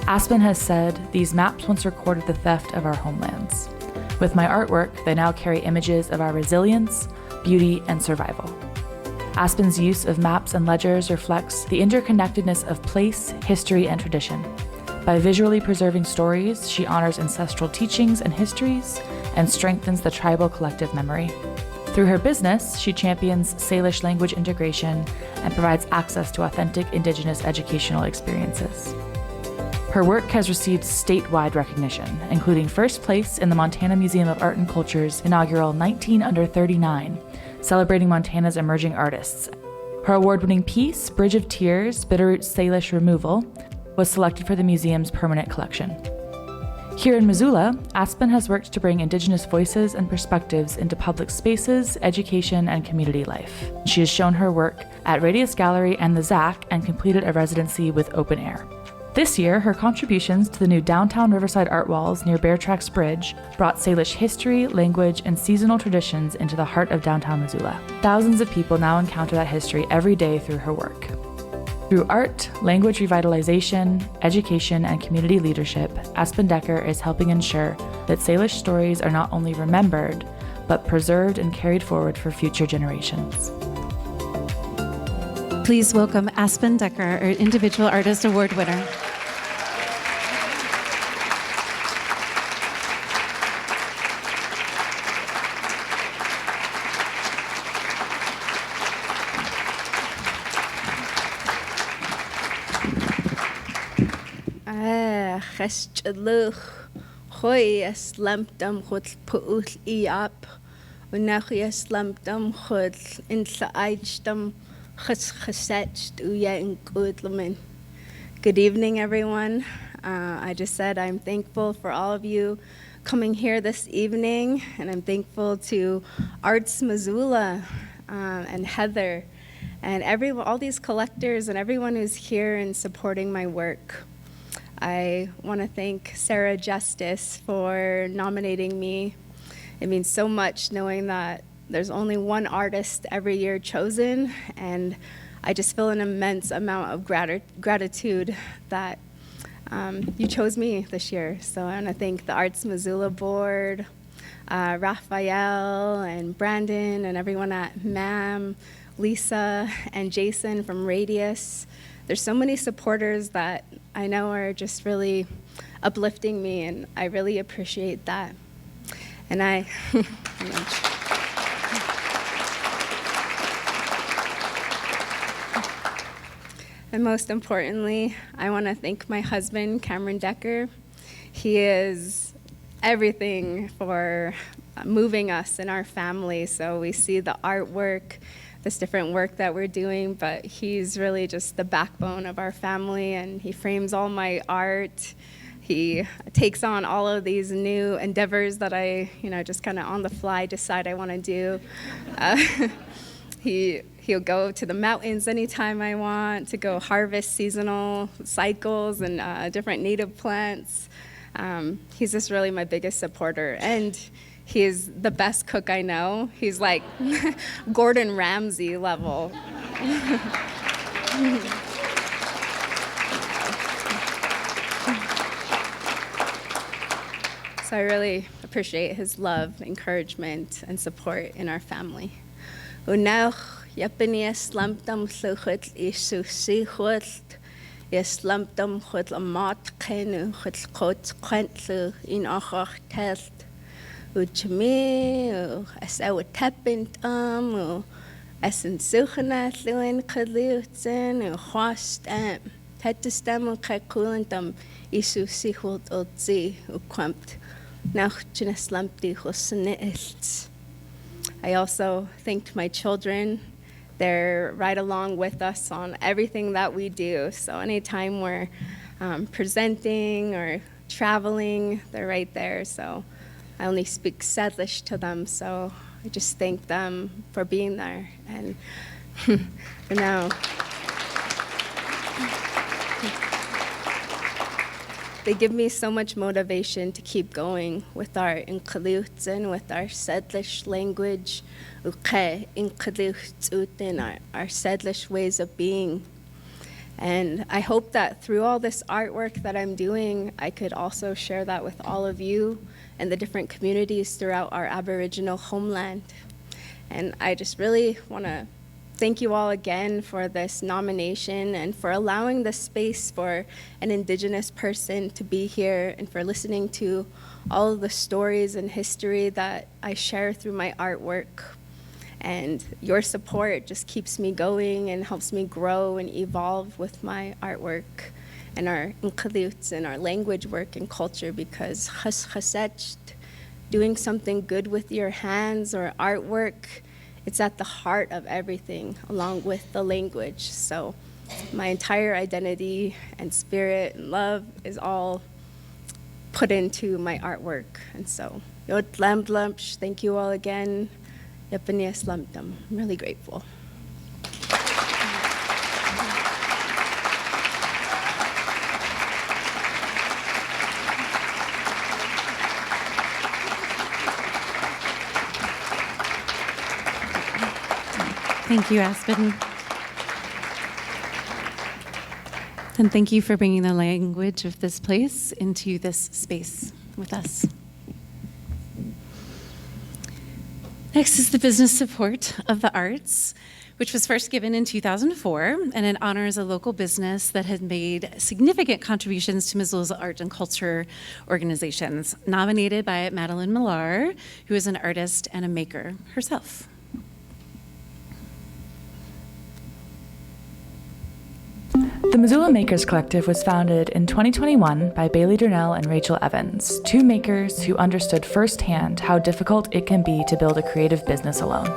Aspen has said, "These maps once recorded the theft of our homelands. With my artwork, they now carry images of our resilience, beauty, and survival." Aspen's use of maps and ledgers reflects the interconnectedness of place, history, and tradition. By visually preserving stories, she honors ancestral teachings and histories and strengthens the tribal collective memory. Through her business, she champions Salish language integration and provides access to authentic Indigenous educational experiences. Her work has received statewide recognition, including first place in the Montana Museum of Art and Culture's inaugural 19 Under 39, celebrating Montana's emerging artists. Her award-winning piece, Bridge of Tears, Bitterroot Salish Removal, was selected for the museum's permanent collection. Here in Missoula, Aspen has worked to bring Indigenous voices and perspectives into public spaces, education, and community life. She has shown her work at Radius Gallery and the ZAC and completed a residency with Open Air. This year, her contributions to the new downtown Riverside art walls near Bear Tracks Bridge brought Salish history, language, and seasonal traditions into the heart of downtown Missoula. Thousands of people now encounter that history every day through her work. Through art, language revitalization, education, and community leadership, Aspen Decker is helping ensure that Salish stories are not only remembered, but preserved and carried forward for future generations. Please welcome Aspen Decker, our Individual Artist Award winner. Chestlug, Hoy as lampdam hot puul iap, Unachi as lampdam hot in the aidstam chesetched uya in goodlamin. Good evening, everyone. I just said I'm thankful for all of you coming here this evening, and I'm thankful to Arts Missoula and Heather and all these collectors and everyone who's here and supporting my work. I want to thank Sarah Justice for nominating me. It means so much knowing that there's only one artist every year chosen, and I just feel an immense amount of gratitude that you chose me this year. So I want to thank the Arts Missoula Board, Raphael and Brandon and everyone at MAM, Lisa and Jason from Radius. There's so many supporters that I know are just really uplifting me, and I really appreciate that. And and most importantly, I want to thank my husband, Cameron Decker. He is everything for moving us in our family. So we see the artwork, this different work that we're doing, but he's really just the backbone of our family, and he frames all my art. He takes on all of these new endeavors that I, just kind of on the fly decide I want to do. He'll go to the mountains anytime I want to go harvest seasonal cycles and different native plants. He's just really my biggest supporter, and he's the best cook I know. He's like Gordon Ramsay level. So I really appreciate his love, encouragement, and support in our family. Unach yapinias lamptam sluchut isusichut is lamptam chut amat kenu chut kot kwentlu in achach test. Uchme as I would tap in as in suchana luin kalutzen hostam tetestam kakulantam isusichut otzi uquamt nach jinas lampti hosnelt. I also thanked my children. They're right along with us on everything that we do. So anytime we're presenting or traveling, they're right there. So I only speak Sedlish to them. So I just thank them for being there. And for now, they give me so much motivation to keep going with our Inkalutzen, with our Sedlish language, our Sedlish ways of being. And I hope that through all this artwork that I'm doing, I could also share that with all of you and the different communities throughout our Aboriginal homeland. And I just really want to thank you all again for this nomination and for allowing the space for an Indigenous person to be here and for listening to all of the stories and history that I share through my artwork. And your support just keeps me going and helps me grow and evolve with my artwork and our Inkaluts and our language work and culture, because doing something good with your hands or artwork, it's at the heart of everything, along with the language. So my entire identity and spirit and love is all put into my artwork. And so, Yod Lamblumsh, thank you all again. Yapanias Lamdam. I'm really grateful. Thank you, Aspen. And thank you for bringing the language of this place into this space with us. Next is the business support of the arts, which was first given in 2004, and it honors a local business that had made significant contributions to Missoula's art and culture organizations, nominated by Madeline Millar, who is an artist and a maker herself. The Missoula Makers Collective was founded in 2021 by Bailey Durnell and Rachel Evans, two makers who understood firsthand how difficult it can be to build a creative business alone.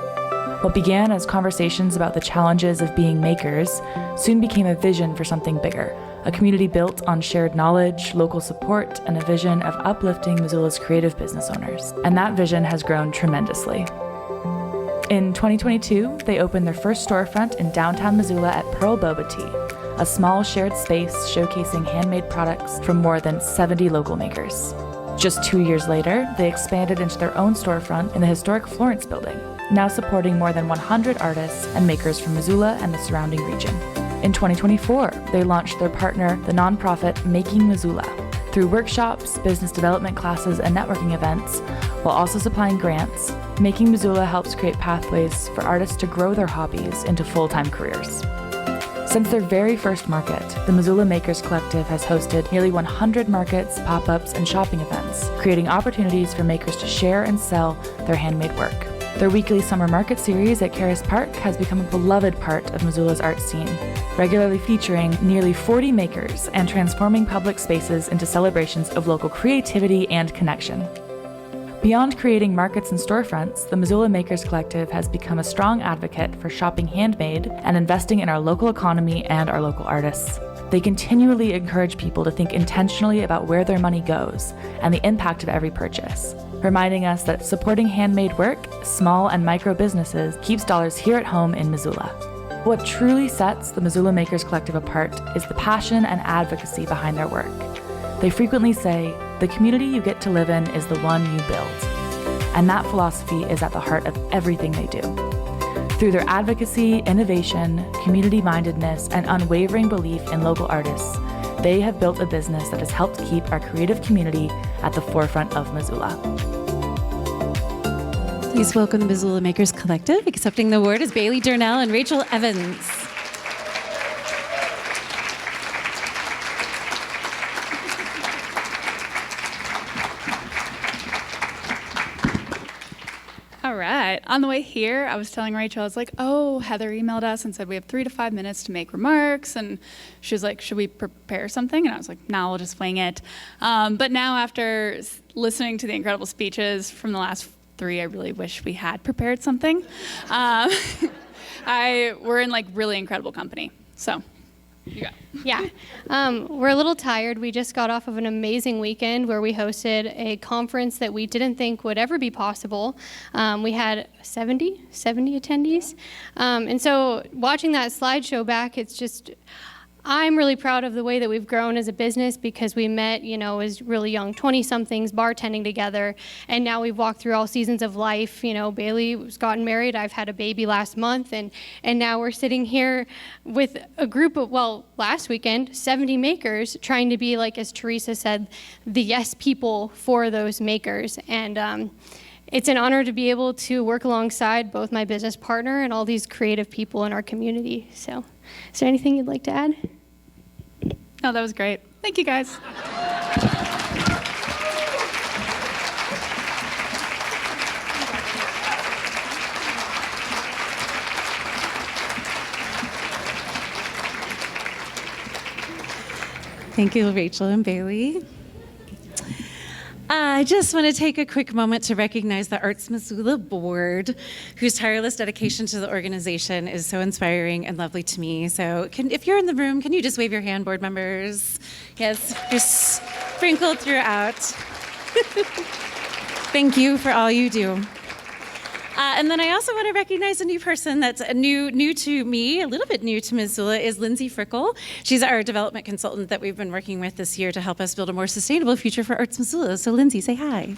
What began as conversations about the challenges of being makers soon became a vision for something bigger, a community built on shared knowledge, local support, and a vision of uplifting Missoula's creative business owners. And that vision has grown tremendously. In 2022, they opened their first storefront in downtown Missoula at Pearl Boba Tea, a small shared space showcasing handmade products from more than 70 local makers. Just 2 years later, they expanded into their own storefront in the historic Florence building, now supporting more than 100 artists and makers from Missoula and the surrounding region. In 2024, they launched their partner, the nonprofit Making Missoula, through workshops, business development classes, and networking events, while also supplying grants. Making Missoula helps create pathways for artists to grow their hobbies into full-time careers. Since their very first market, the Missoula Makers Collective has hosted nearly 100 markets, pop-ups, and shopping events, creating opportunities for makers to share and sell their handmade work. Their weekly summer market series at Caris Park has become a beloved part of Missoula's art scene, regularly featuring nearly 40 makers and transforming public spaces into celebrations of local creativity and connection. Beyond creating markets and storefronts, the Missoula Makers Collective has become a strong advocate for shopping handmade and investing in our local economy and our local artists. They continually encourage people to think intentionally about where their money goes and the impact of every purchase, reminding us that supporting handmade work, small and micro businesses, keeps dollars here at home in Missoula. What truly sets the Missoula Makers Collective apart is the passion and advocacy behind their work. They frequently say, "The community you get to live in is the one you build." And that philosophy is at the heart of everything they do. Through their advocacy, innovation, community-mindedness, and unwavering belief in local artists, they have built a business that has helped keep our creative community at the forefront of Missoula. Please welcome the Missoula Makers Collective. Accepting the award is Bailey Darnell and Rachel Evans. All right. On the way here, I was telling Rachel, I was like, oh, Heather emailed us and said we have 3 to 5 minutes to make remarks. And she was like, should we prepare something? And I was like, no, we'll just wing it. But now after listening to the incredible speeches from the last 3, I really wish we had prepared something. We're in like really incredible company. So you go. Yeah. We're a little tired. We just got off of an amazing weekend where we hosted a conference that we didn't think would ever be possible. We had 70 attendees. And so watching that slideshow back, it's just, I'm really proud of the way that we've grown as a business because we met, as really young 20-somethings bartending together. And now we've walked through all seasons of life. Bailey's gotten married. I've had a baby last month. And now we're sitting here with a group of, last weekend, 70 makers trying to be, like, as Teresa said, the yes people for those makers. And it's an honor to be able to work alongside both my business partner and all these creative people in our community. So is there anything you'd like to add? No, that was great. Thank you, guys. Thank you, Rachel and Bailey. I just want to take a quick moment to recognize the Arts Missoula Board, whose tireless dedication to the organization is so inspiring and lovely to me. So if you're in the room, can you just wave your hand, board members? Yes, just sprinkled throughout. Thank you for all you do. And then I also want to recognize a new person that's new to me, a little bit new to Missoula, is Lindsay Frickel. She's our development consultant that we've been working with this year to help us build a more sustainable future for Arts Missoula. So Lindsay, say hi.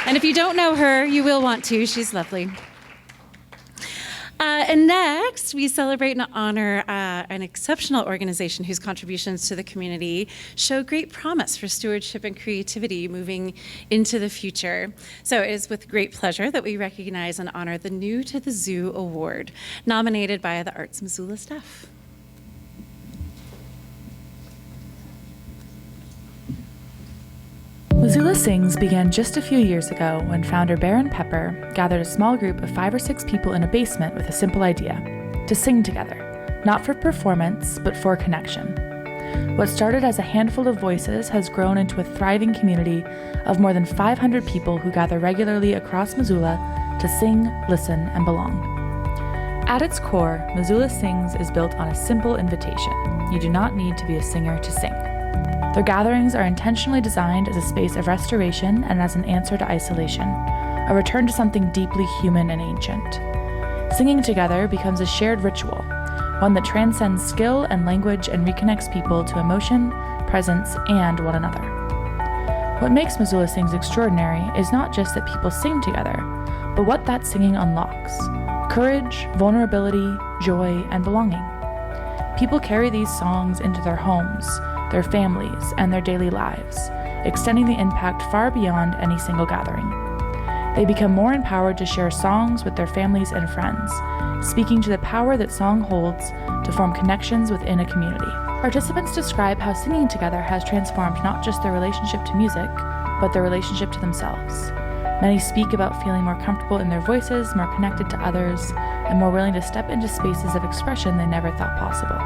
And if you don't know her, you will want to. She's lovely. And next, we celebrate and honor an exceptional organization whose contributions to the community show great promise for stewardship and creativity moving into the future. So it is with great pleasure that we recognize and honor the New to the Zoo Award, nominated by the Arts Missoula staff. Missoula Sings began just a few years ago when founder Baron Pepper gathered a small group of 5 or 6 people in a basement with a simple idea: to sing together, not for performance, but for connection. What started as a handful of voices has grown into a thriving community of more than 500 people who gather regularly across Missoula to sing, listen, and belong. At its core, Missoula Sings is built on a simple invitation. You do not need to be a singer to sing. Their gatherings are intentionally designed as a space of restoration and as an answer to isolation, a return to something deeply human and ancient. Singing together becomes a shared ritual, one that transcends skill and language and reconnects people to emotion, presence, and one another. What makes Missoula Sings extraordinary is not just that people sing together, but what that singing unlocks: courage, vulnerability, joy, and belonging. People carry these songs into their homes, their families, and their daily lives, extending the impact far beyond any single gathering. They become more empowered to share songs with their families and friends, speaking to the power that song holds to form connections within a community. Participants describe how singing together has transformed not just their relationship to music, but their relationship to themselves. Many speak about feeling more comfortable in their voices, more connected to others, and more willing to step into spaces of expression they never thought possible.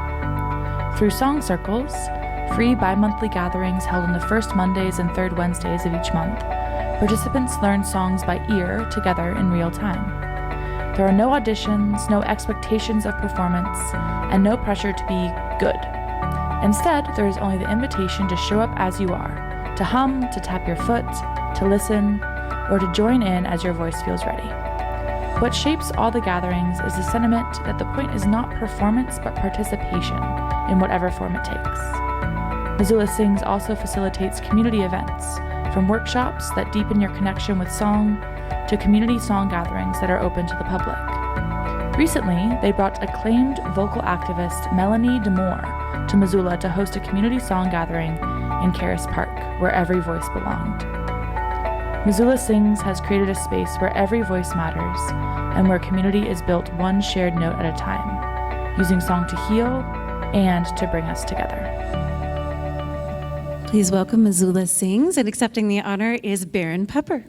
Through song circles, free bi-monthly gatherings held on the first Mondays and third Wednesdays of each month. Participants learn songs by ear together in real time. There are no auditions, no expectations of performance, and no pressure to be good. Instead, there is only the invitation to show up as you are, to hum, to tap your foot, to listen, or to join in as your voice feels ready. What shapes all the gatherings is the sentiment that the point is not performance but participation in whatever form it takes. Missoula Sings also facilitates community events, from workshops that deepen your connection with song to community song gatherings that are open to the public. Recently, they brought acclaimed vocal activist Melanie DeMoore to Missoula to host a community song gathering in Caris Park, where every voice belonged. Missoula Sings has created a space where every voice matters and where community is built one shared note at a time, using song to heal and to bring us together. Please welcome Missoula Sings, and accepting the honor is Baron Pepper.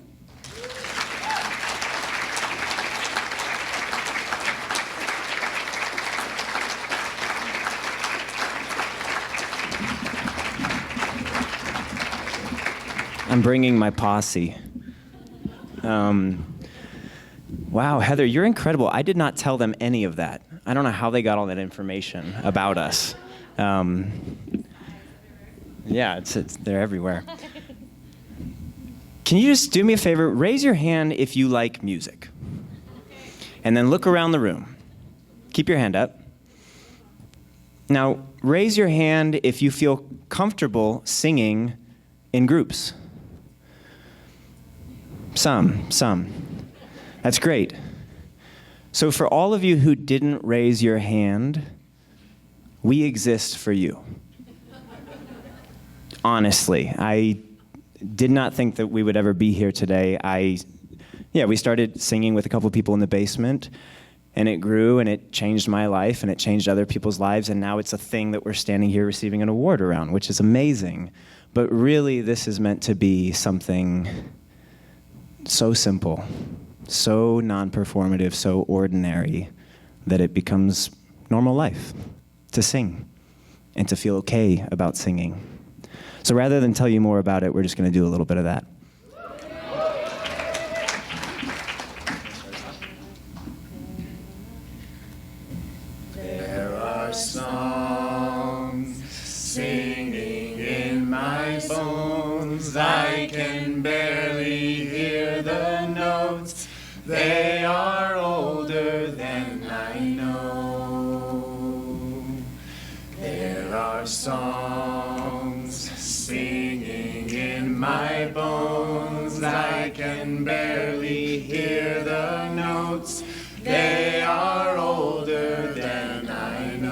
I'm bringing my posse. Wow, Heather, you're incredible. I did not tell them any of that. I don't know how they got all that information about us. Yeah, they're everywhere. Can you just do me a favor? Raise your hand if you like music. And then look around the room. Keep your hand up. Now, raise your hand if you feel comfortable singing in groups. Some. That's great. So for all of you who didn't raise your hand, we exist for you. Honestly, I did not think that we would ever be here today. We started singing with a couple people in the basement, and it grew, and it changed my life, and it changed other people's lives, and now it's a thing that we're standing here receiving an award around, which is amazing. But really, this is meant to be something so simple, so non-performative, so ordinary, that it becomes normal life to sing and to feel okay about singing. So rather than tell you more about it, we're just going to do a little bit of that. There are songs singing in my bones. I can barely hear the notes. They are older than I know. There are songs singing in my bones. I can barely hear the notes. They are older than I know.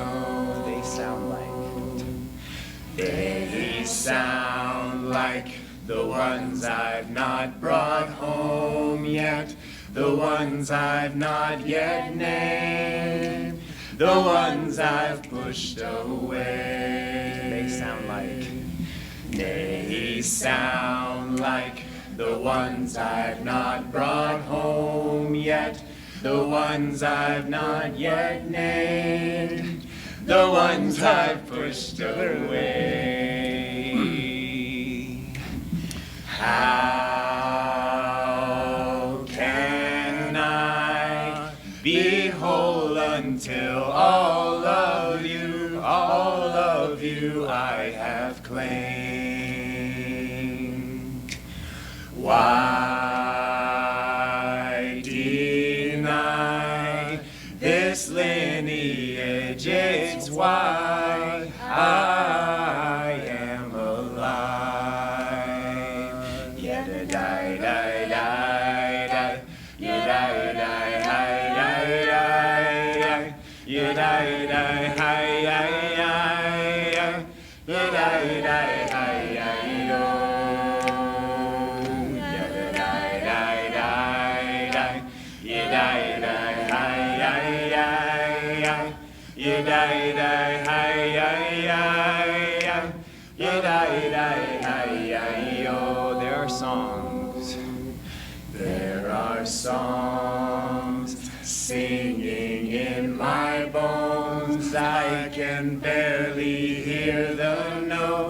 They sound like the ones I've not brought home yet, the ones I've not yet named, the ones I've pushed away. They sound like the ones I've not brought home yet, the ones I've not yet named, the ones I've pushed away. How can I be whole until all of you I have claimed? Why deny this lineage? It's why I am alive. Yada-di-di-di-di, yada-di-di-di-di-di, yada-di-di-di-di-di, yada-di-di-di-di-di-do. There are songs singing in my bones. I can barely hear the notes.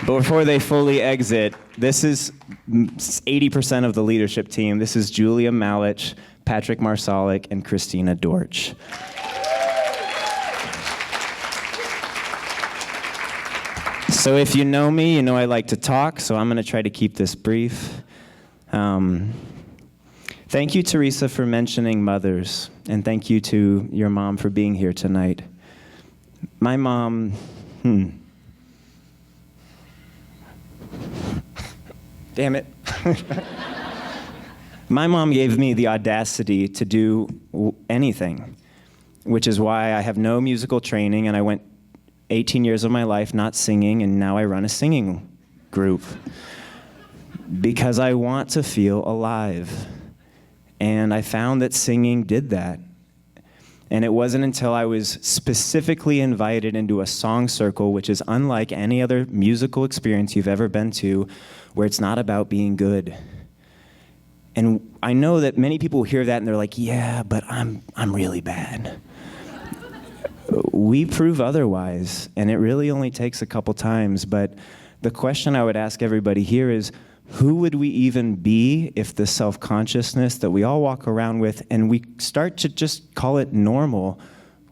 But before they fully exit, this is 80% of the leadership team. This is Julia Malich, Patrick Marsalik, and Christina Dorch. So if you know me, you know I like to talk, so I'm going to try to keep this brief. Thank you, Teresa, for mentioning mothers, and thank you to your mom for being here tonight. My mom, damn it. My mom gave me the audacity to do anything, which is why I have no musical training, and I went 18 years of my life not singing, and now I run a singing group. Because I want to feel alive. And I found that singing did that. And it wasn't until I was specifically invited into a song circle, which is unlike any other musical experience you've ever been to, where it's not about being good. And I know that many people hear that and they're like, yeah, but I'm really bad. We prove otherwise, and it really only takes a couple times. But the question I would ask everybody here is, who would we even be if the self-consciousness that we all walk around with and we start to just call it normal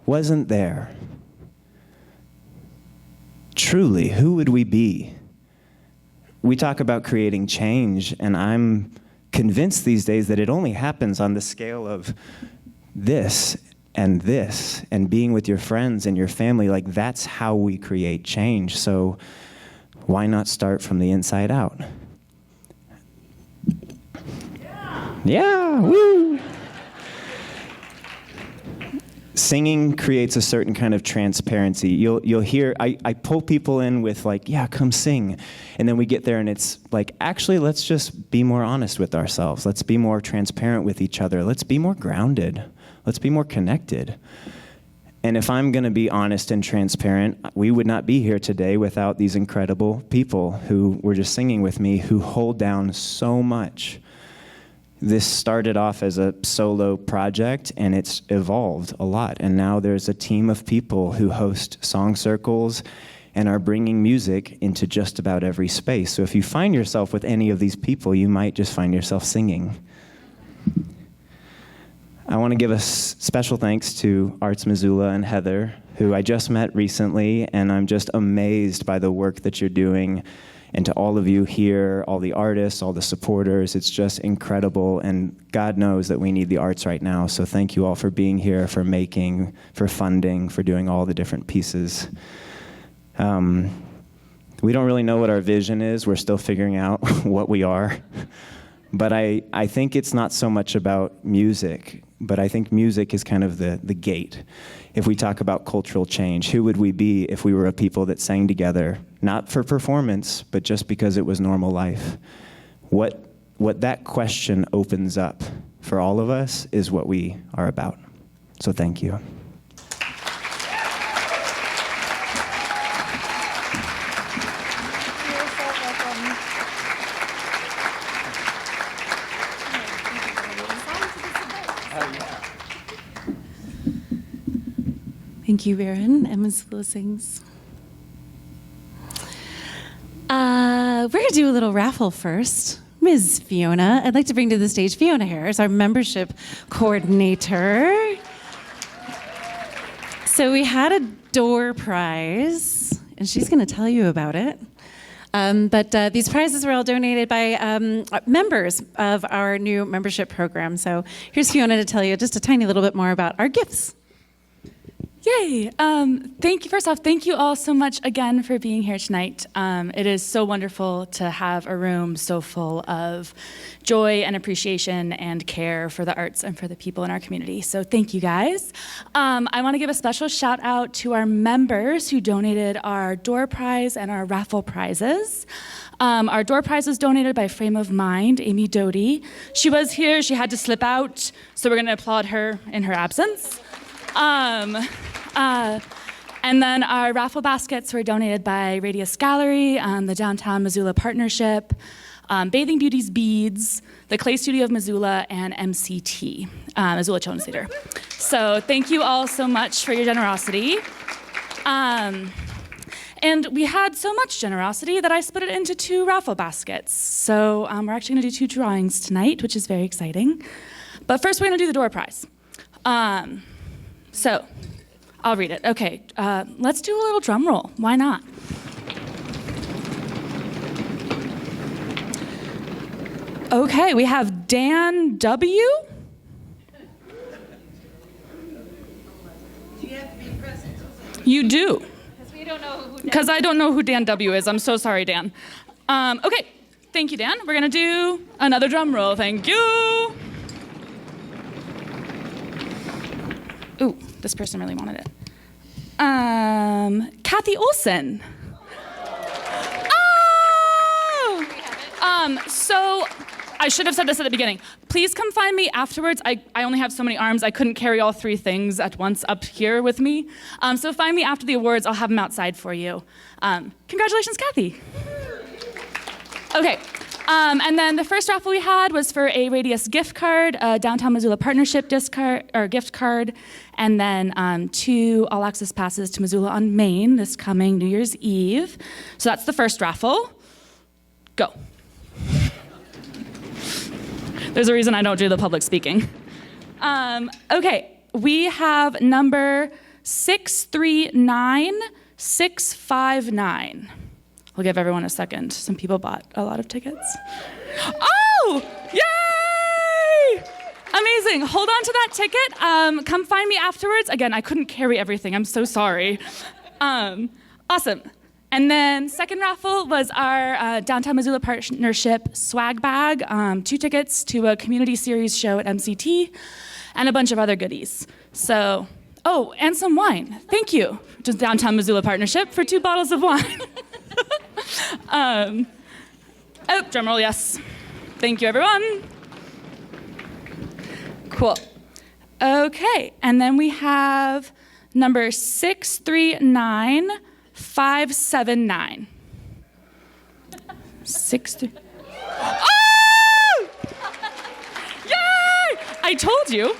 wasn't there? Truly, who would we be? We talk about creating change, and I'm convinced these days that it only happens on the scale of this and being with your friends and your family. Like, that's how we create change. So why not start from the inside out? Yeah, woo! Singing creates a certain kind of transparency. You'll hear, I pull people in with like, yeah, come sing. And then we get there and it's like, actually, let's just be more honest with ourselves. Let's be more transparent with each other. Let's be more grounded. Let's be more connected. And if I'm going to be honest and transparent, we would not be here today without these incredible people who were just singing with me, who hold down so much. This started off as a solo project, and it's evolved a lot. And now there's a team of people who host song circles and are bringing music into just about every space. So if you find yourself with any of these people, you might just find yourself singing. I want to give a special thanks to Arts Missoula and Heather, who I just met recently, and I'm just amazed by the work that you're doing. And to all of you here, all the artists, all the supporters, it's just incredible. And God knows that we need the arts right now. So thank you all for being here, for making, for funding, for doing all the different pieces. We don't really know what our vision is. We're still figuring out what we are. But I think it's not so much about music, but I think music is kind of the gate. If we talk about cultural change, who would we be if we were a people that sang together, not for performance, but just because it was normal life? What that question opens up for all of us is what we are about. So thank you. Thank you, Baron. And Missoula sings. We're going to do a little raffle first. Ms. Fiona, I'd like to bring to the stage Fiona Harris, our membership coordinator. So we had a door prize, and she's going to tell you about it. But these prizes were all donated by members of our new membership program. So here's Fiona to tell you just a tiny little bit more about our gifts. Yay! Thank you. First off, thank you all so much again for being here tonight. It is so wonderful to have a room so full of joy and appreciation and care for the arts and for the people in our community. So thank you guys. I want to give a special shout out to our members who donated our door prize and our raffle prizes. Our door prize was donated by Frame of Mind, Amy Doty. She was here, she had to slip out, so we're gonna applaud her in her absence. And then our raffle baskets were donated by Radius Gallery, the Downtown Missoula Partnership, Bathing Beauty's Beads, the Clay Studio of Missoula, and MCT, Missoula Children's Theater. So thank you all so much for your generosity. And we had so much generosity that I split it into 2 raffle baskets. So we're actually going to do 2 drawings tonight, which is very exciting. But first, we're going to do the door prize. So I'll read it. Okay, let's do a little drum roll. Why not? Okay, we have Dan W. Do you have to be present? You do. Because we don't know who. Because I don't know who Dan W. is. I'm so sorry, Dan. Okay, thank you, Dan. We're going to do another drum roll. Thank you. Ooh, this person really wanted it. Kathy Olson. Oh! So I should have said this at the beginning. Please come find me afterwards. I only have so many arms. I couldn't carry all 3 things at once up here with me. So find me after the awards. I'll have them outside for you. Congratulations, Kathy. Okay. And then the first raffle we had was for a Radius gift card, a Downtown Missoula Partnership gift card, and then 2 all-access passes to Missoula on Main this coming New Year's Eve. So that's the first raffle. Go. There's a reason I don't do the public speaking. Okay, we have number 639659. I'll give everyone a second. Some people bought a lot of tickets. Oh, yay! Amazing. Hold on to that ticket. Come find me afterwards. Again, I couldn't carry everything. I'm so sorry. Awesome. And then second raffle was our Downtown Missoula Partnership swag bag, 2 tickets to a community series show at MCT, and a bunch of other goodies. So, oh, and some wine. Thank you to Downtown Missoula Partnership for 2 bottles of wine. Oh, drum roll, yes. Thank you, everyone. Cool. Okay, and then we have number 639579. 63. Oh! Yay! I told you.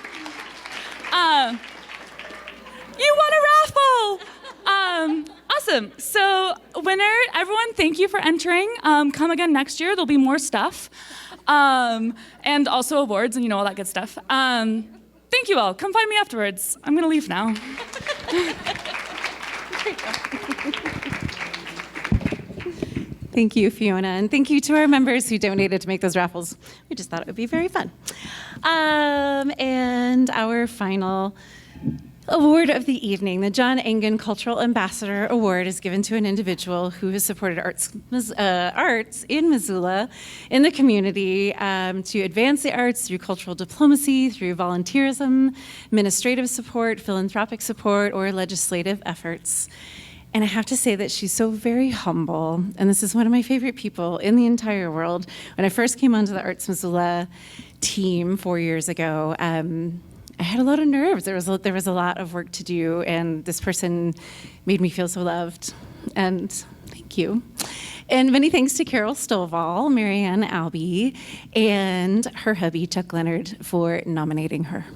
You won a raffle. Awesome. So, winner, everyone, thank you for entering. Come again next year. There'll be more stuff. And also awards and all that good stuff. Thank you all. Come find me afterwards. I'm going to leave now. Thank you, Fiona, and thank you to our members who donated to make those raffles. We just thought it would be very fun. And our final award of the evening, the John Engen Cultural Ambassador Award, is given to an individual who has supported arts in Missoula, in the community, to advance the arts through cultural diplomacy, through volunteerism, administrative support, philanthropic support, or legislative efforts. And I have to say that she's so very humble, and this is one of my favorite people in the entire world. When I first came onto the Arts Missoula team 4 years ago, I had a lot of nerves. There was a lot of work to do, and this person made me feel so loved. And thank you. And many thanks to Carol Stovall, Marianne Albee, and her hubby, Chuck Leonard, for nominating her.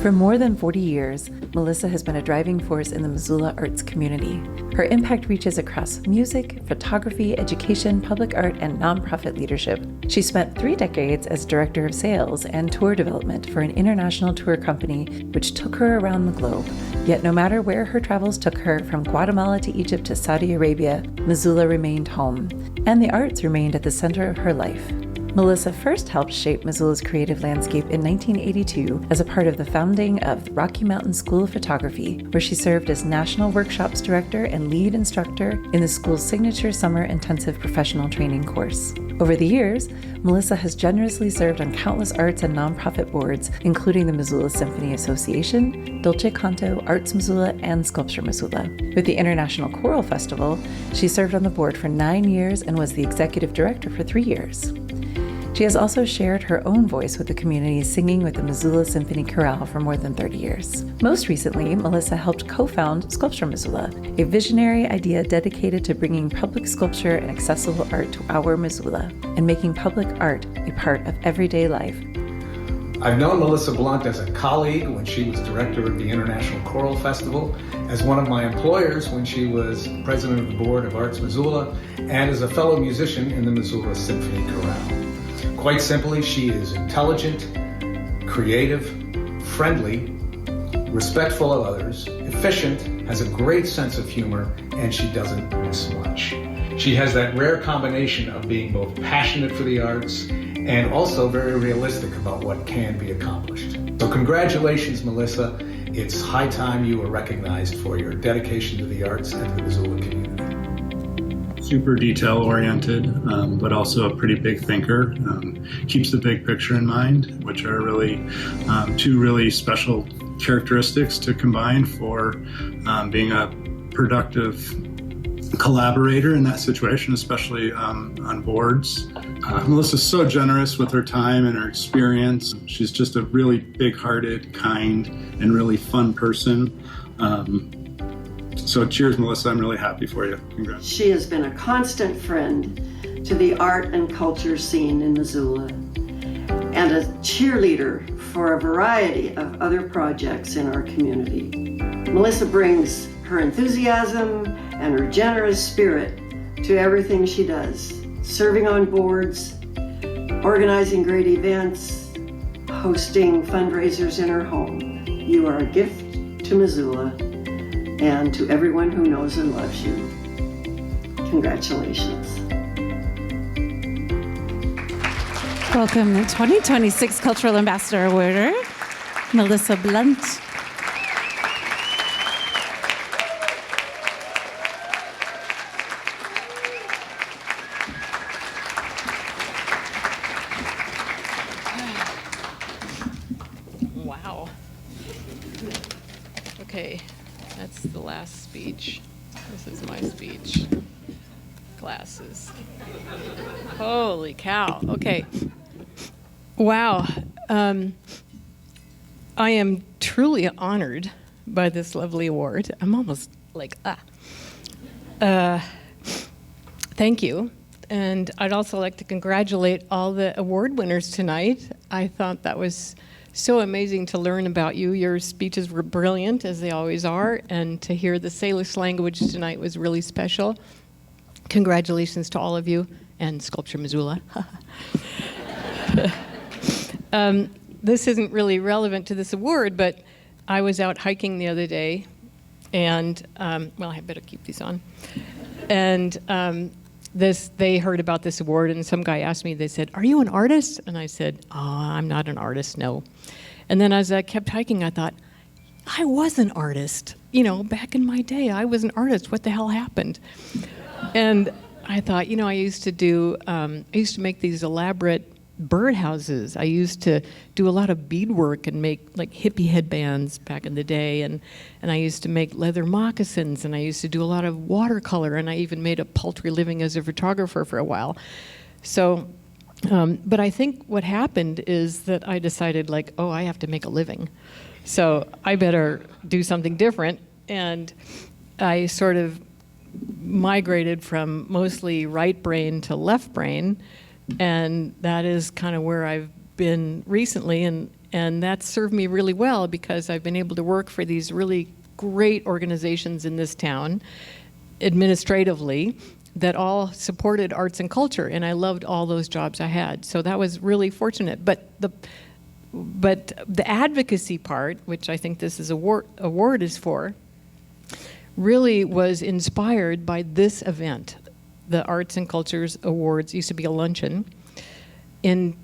For more than 40 years, Melissa has been a driving force in the Missoula arts community. Her impact reaches across music, photography, education, public art, and nonprofit leadership. She spent 3 decades as director of sales and tour development for an international tour company, which took her around the globe. Yet no matter where her travels took her, from Guatemala to Egypt to Saudi Arabia, Missoula remained home, and the arts remained at the center of her life. Melissa first helped shape Missoula's creative landscape in 1982 as a part of the founding of the Rocky Mountain School of Photography, where she served as National Workshops Director and lead instructor in the school's signature summer intensive professional training course. Over the years, Melissa has generously served on countless arts and nonprofit boards, including the Missoula Symphony Association, Dolce Canto, Arts Missoula, and Sculpture Missoula. With the International Choral Festival, she served on the board for 9 years and was the executive director for 3 years. She has also shared her own voice with the community, singing with the Missoula Symphony Chorale for more than 30 years. Most recently, Melissa helped co-found Sculpture Missoula, a visionary idea dedicated to bringing public sculpture and accessible art to our Missoula and making public art a part of everyday life. I've known Melissa Blunt as a colleague when she was director of the International Choral Festival, as one of my employers when she was president of the board of Arts Missoula, and as a fellow musician in the Missoula Symphony Chorale. Quite simply, she is intelligent, creative, friendly, respectful of others, efficient, has a great sense of humor, and she doesn't miss much. She has that rare combination of being both passionate for the arts and also very realistic about what can be accomplished. So congratulations, Melissa. It's high time you were recognized for your dedication to the arts and the Missoula community. Super detail-oriented, but also a pretty big thinker. Keeps the big picture in mind, which are really two really special characteristics to combine for being a productive collaborator in that situation, especially on boards. Melissa's so generous with her time and her experience. She's just a really big-hearted, kind, and really fun person. So cheers, Melissa. I'm really happy for you. Congrats. She has been a constant friend to the art and culture scene in Missoula and a cheerleader for a variety of other projects in our community. Melissa brings her enthusiasm and her generous spirit to everything she does, serving on boards, organizing great events, hosting fundraisers in her home. You are a gift to Missoula and to everyone who knows and loves you. Congratulations. Welcome, the 2026 Cultural Ambassador Awarder, Melissa Blunt. Wow. Okay, that's the last speech. This is my speech. Glasses. Holy cow. Okay. Wow. I am truly honored by this lovely award. I'm almost like, thank you. And I'd also like to congratulate all the award winners tonight. I thought that was so amazing to learn about you. Your speeches were brilliant, as they always are, and to hear the Salish language tonight was really special. Congratulations to all of you, and Sculpture Missoula. This isn't really relevant to this award, but I was out hiking the other day, and, well, I better keep these on. And they heard about this award, and some guy asked me, they said, "Are you an artist?" And I said, "Oh, I'm not an artist, no." And then as I kept hiking, I thought, I was an artist. You know, back in my day, I was an artist. What the hell happened? And I thought, I used to make these elaborate birdhouses. I used to do a lot of beadwork and make like hippie headbands back in the day, and I used to make leather moccasins, and I used to do a lot of watercolor, and I even made a paltry living as a photographer for a while. So, but I think what happened is that I decided like, oh, I have to make a living. So I better do something different, and I sort of migrated from mostly right brain to left brain, and that is kind of where I've been recently, and that's served me really well because I've been able to work for these really great organizations in this town, administratively, that all supported arts and culture, and I loved all those jobs I had. So that was really fortunate. But the advocacy part, which I think this is award is for, really was inspired by this event. The Arts and Cultures Awards used to be a luncheon in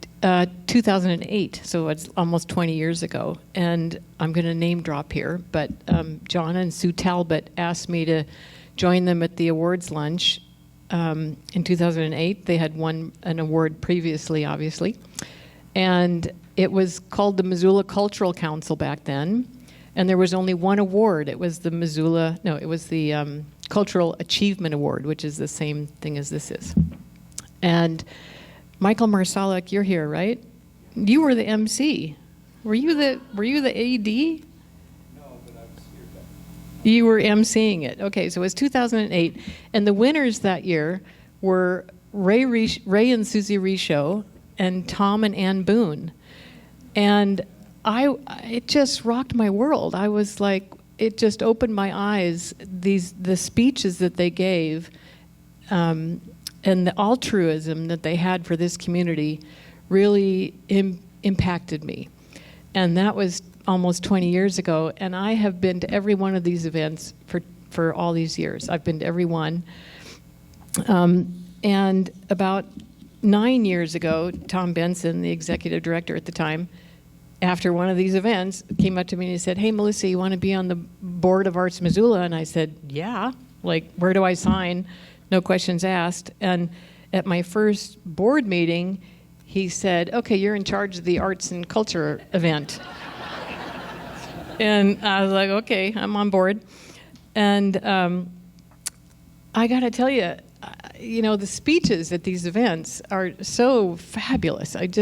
2008, so it's almost 20 years ago. And I'm going to name drop here, but John and Sue Talbot asked me to join them at the awards lunch in 2008. They had won an award previously, obviously. And it was called the Missoula Cultural Council back then. And there was only one award. It was the Cultural Achievement Award, which is the same thing as this is. And Michael Marsalek, you're here, right? You were the MC. Were you the AD? No, but I was here. You were emceeing it. Okay, so it was 2008, and the winners that year were Ray and Susie Richaud and Tom and Ann Boone. And it just rocked my world. I was like, it just opened my eyes. The speeches that they gave, and the altruism that they had for this community really impacted me. And that was almost 20 years ago. And I have been to every one of these events for all these years. I've been to every one. And about 9 years ago, Tom Benson, the executive director at the time, after one of these events, came up to me and he said, "Hey, Melissa, you want to be on the board of Arts Missoula?" And I said, "Yeah. Like, where do I sign?" No questions asked. And at my first board meeting, he said, "Okay, you're in charge of the arts and culture event." And I was like, "Okay, I'm on board." And I got to tell you, the speeches at these events are so fabulous. And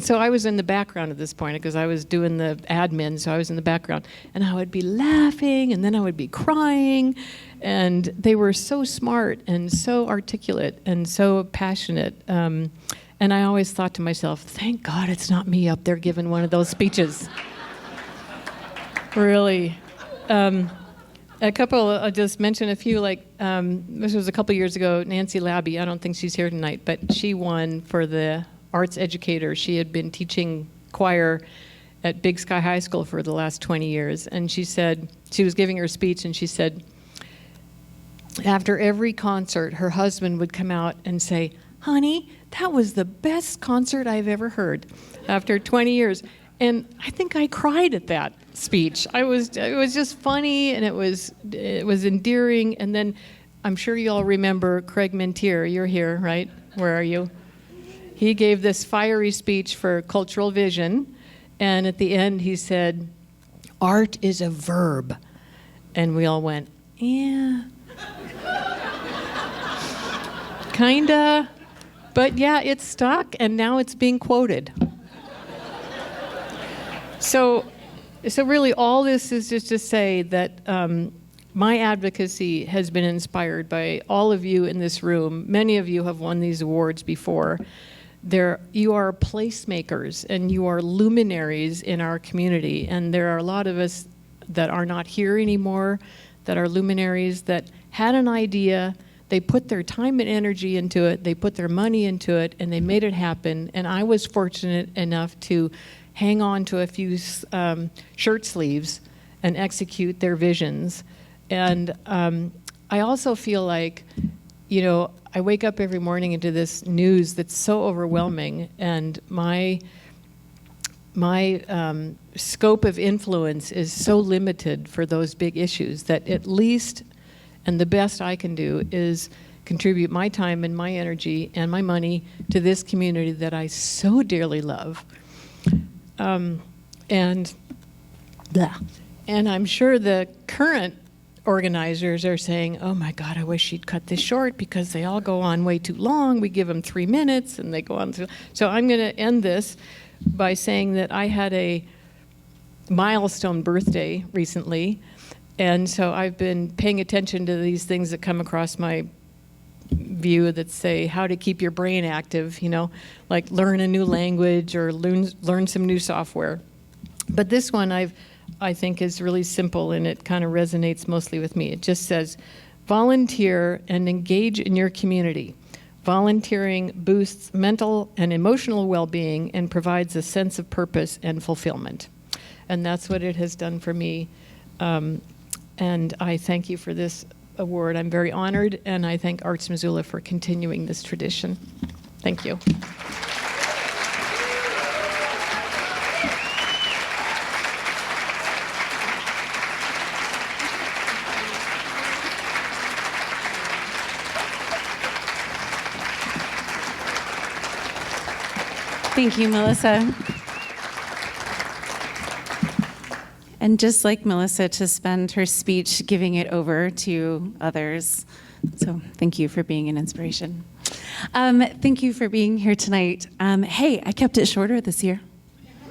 so I was in the background at this point because I was doing the admin, so I was in the background. And I would be laughing, and then I would be crying. And they were so smart and so articulate and so passionate. And I always thought to myself, thank God it's not me up there giving one of those speeches. Really. I'll just mention a few, this was a couple years ago, Nancy Labby, I don't think she's here tonight, but she won for the arts educator. She had been teaching choir at Big Sky High School for the last 20 years. And she said, she was giving her speech, and she said, after every concert, her husband would come out and say, "Honey, that was the best concert I've ever heard," after 20 years. And I think I cried at that speech. It was just funny, and it was endearing. And then I'm sure you all remember Craig Mentier. You're here, right? Where are you? He gave this fiery speech for Cultural Vision, and at the end he said, "Art is a verb." And we all went, "Yeah." Kinda. But yeah, it stuck, and now it's being quoted. So really all this is just to say that my advocacy has been inspired by all of you in this room. Many of you have won these awards before. You are placemakers, and you are luminaries in our community. And there are a lot of us that are not here anymore, that are luminaries, that had an idea, they put their time and energy into it, they put their money into it, and they made it happen. And I was fortunate enough to hang on to a few shirt sleeves and execute their visions. And I also feel like, I wake up every morning into this news that's so overwhelming, and my scope of influence is so limited for those big issues that at least, and the best I can do, is contribute my time and my energy and my money to this community that I so dearly love. And I'm sure the current organizers are saying, "Oh my God, I wish she'd cut this short because they all go on way too long. We give them 3 minutes and they go on." So I'm going to end this by saying that I had a milestone birthday recently. And so I've been paying attention to these things that come across my view that say how to keep your brain active, like learn a new language or learn some new software. But this one I think is really simple, and it kind of resonates mostly with me. It just says, volunteer and engage in your community. Volunteering boosts mental and emotional well-being and provides a sense of purpose and fulfillment. And that's what it has done for me. And I thank you for this award. I'm very honored, and I thank Arts Missoula for continuing this tradition. Thank you. Thank you, Melissa. And just like Melissa, to spend her speech giving it over to others. So thank you for being an inspiration. Thank you for being here tonight. Hey, I kept it shorter this year.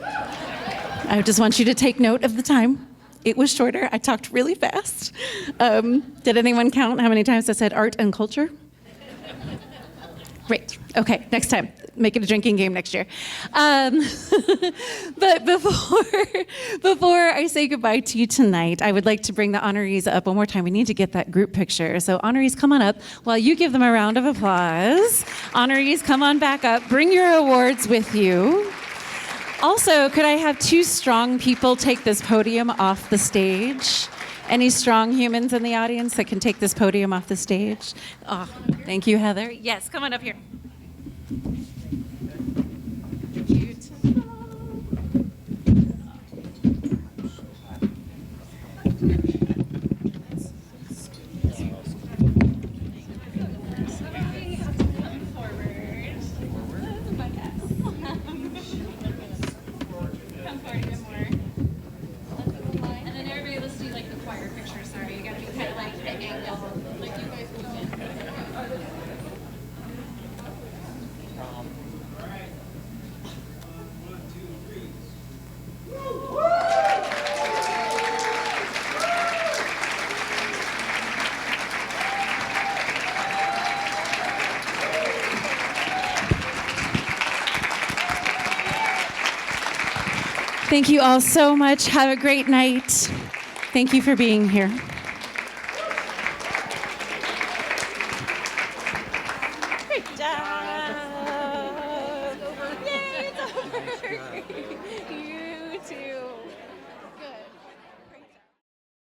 I just want you to take note of the time. It was shorter. I talked really fast. Did anyone count how many times I said art and culture? Great. Okay, next time. make it a drinking game next year. But before I say goodbye to you tonight, I would like to bring the honorees up one more time. We need to get that group picture. So honorees, come on up while you give them a round of applause. Honorees, come on back up. Bring your awards with you. Also, could I have two strong people take this podium off the stage? Any strong humans in the audience that can take this podium off the stage? Oh, thank you, Heather. Yes, come on up here. Thank you all so much. Have a great night. Thank you for being here. Great job. Yay, it's over.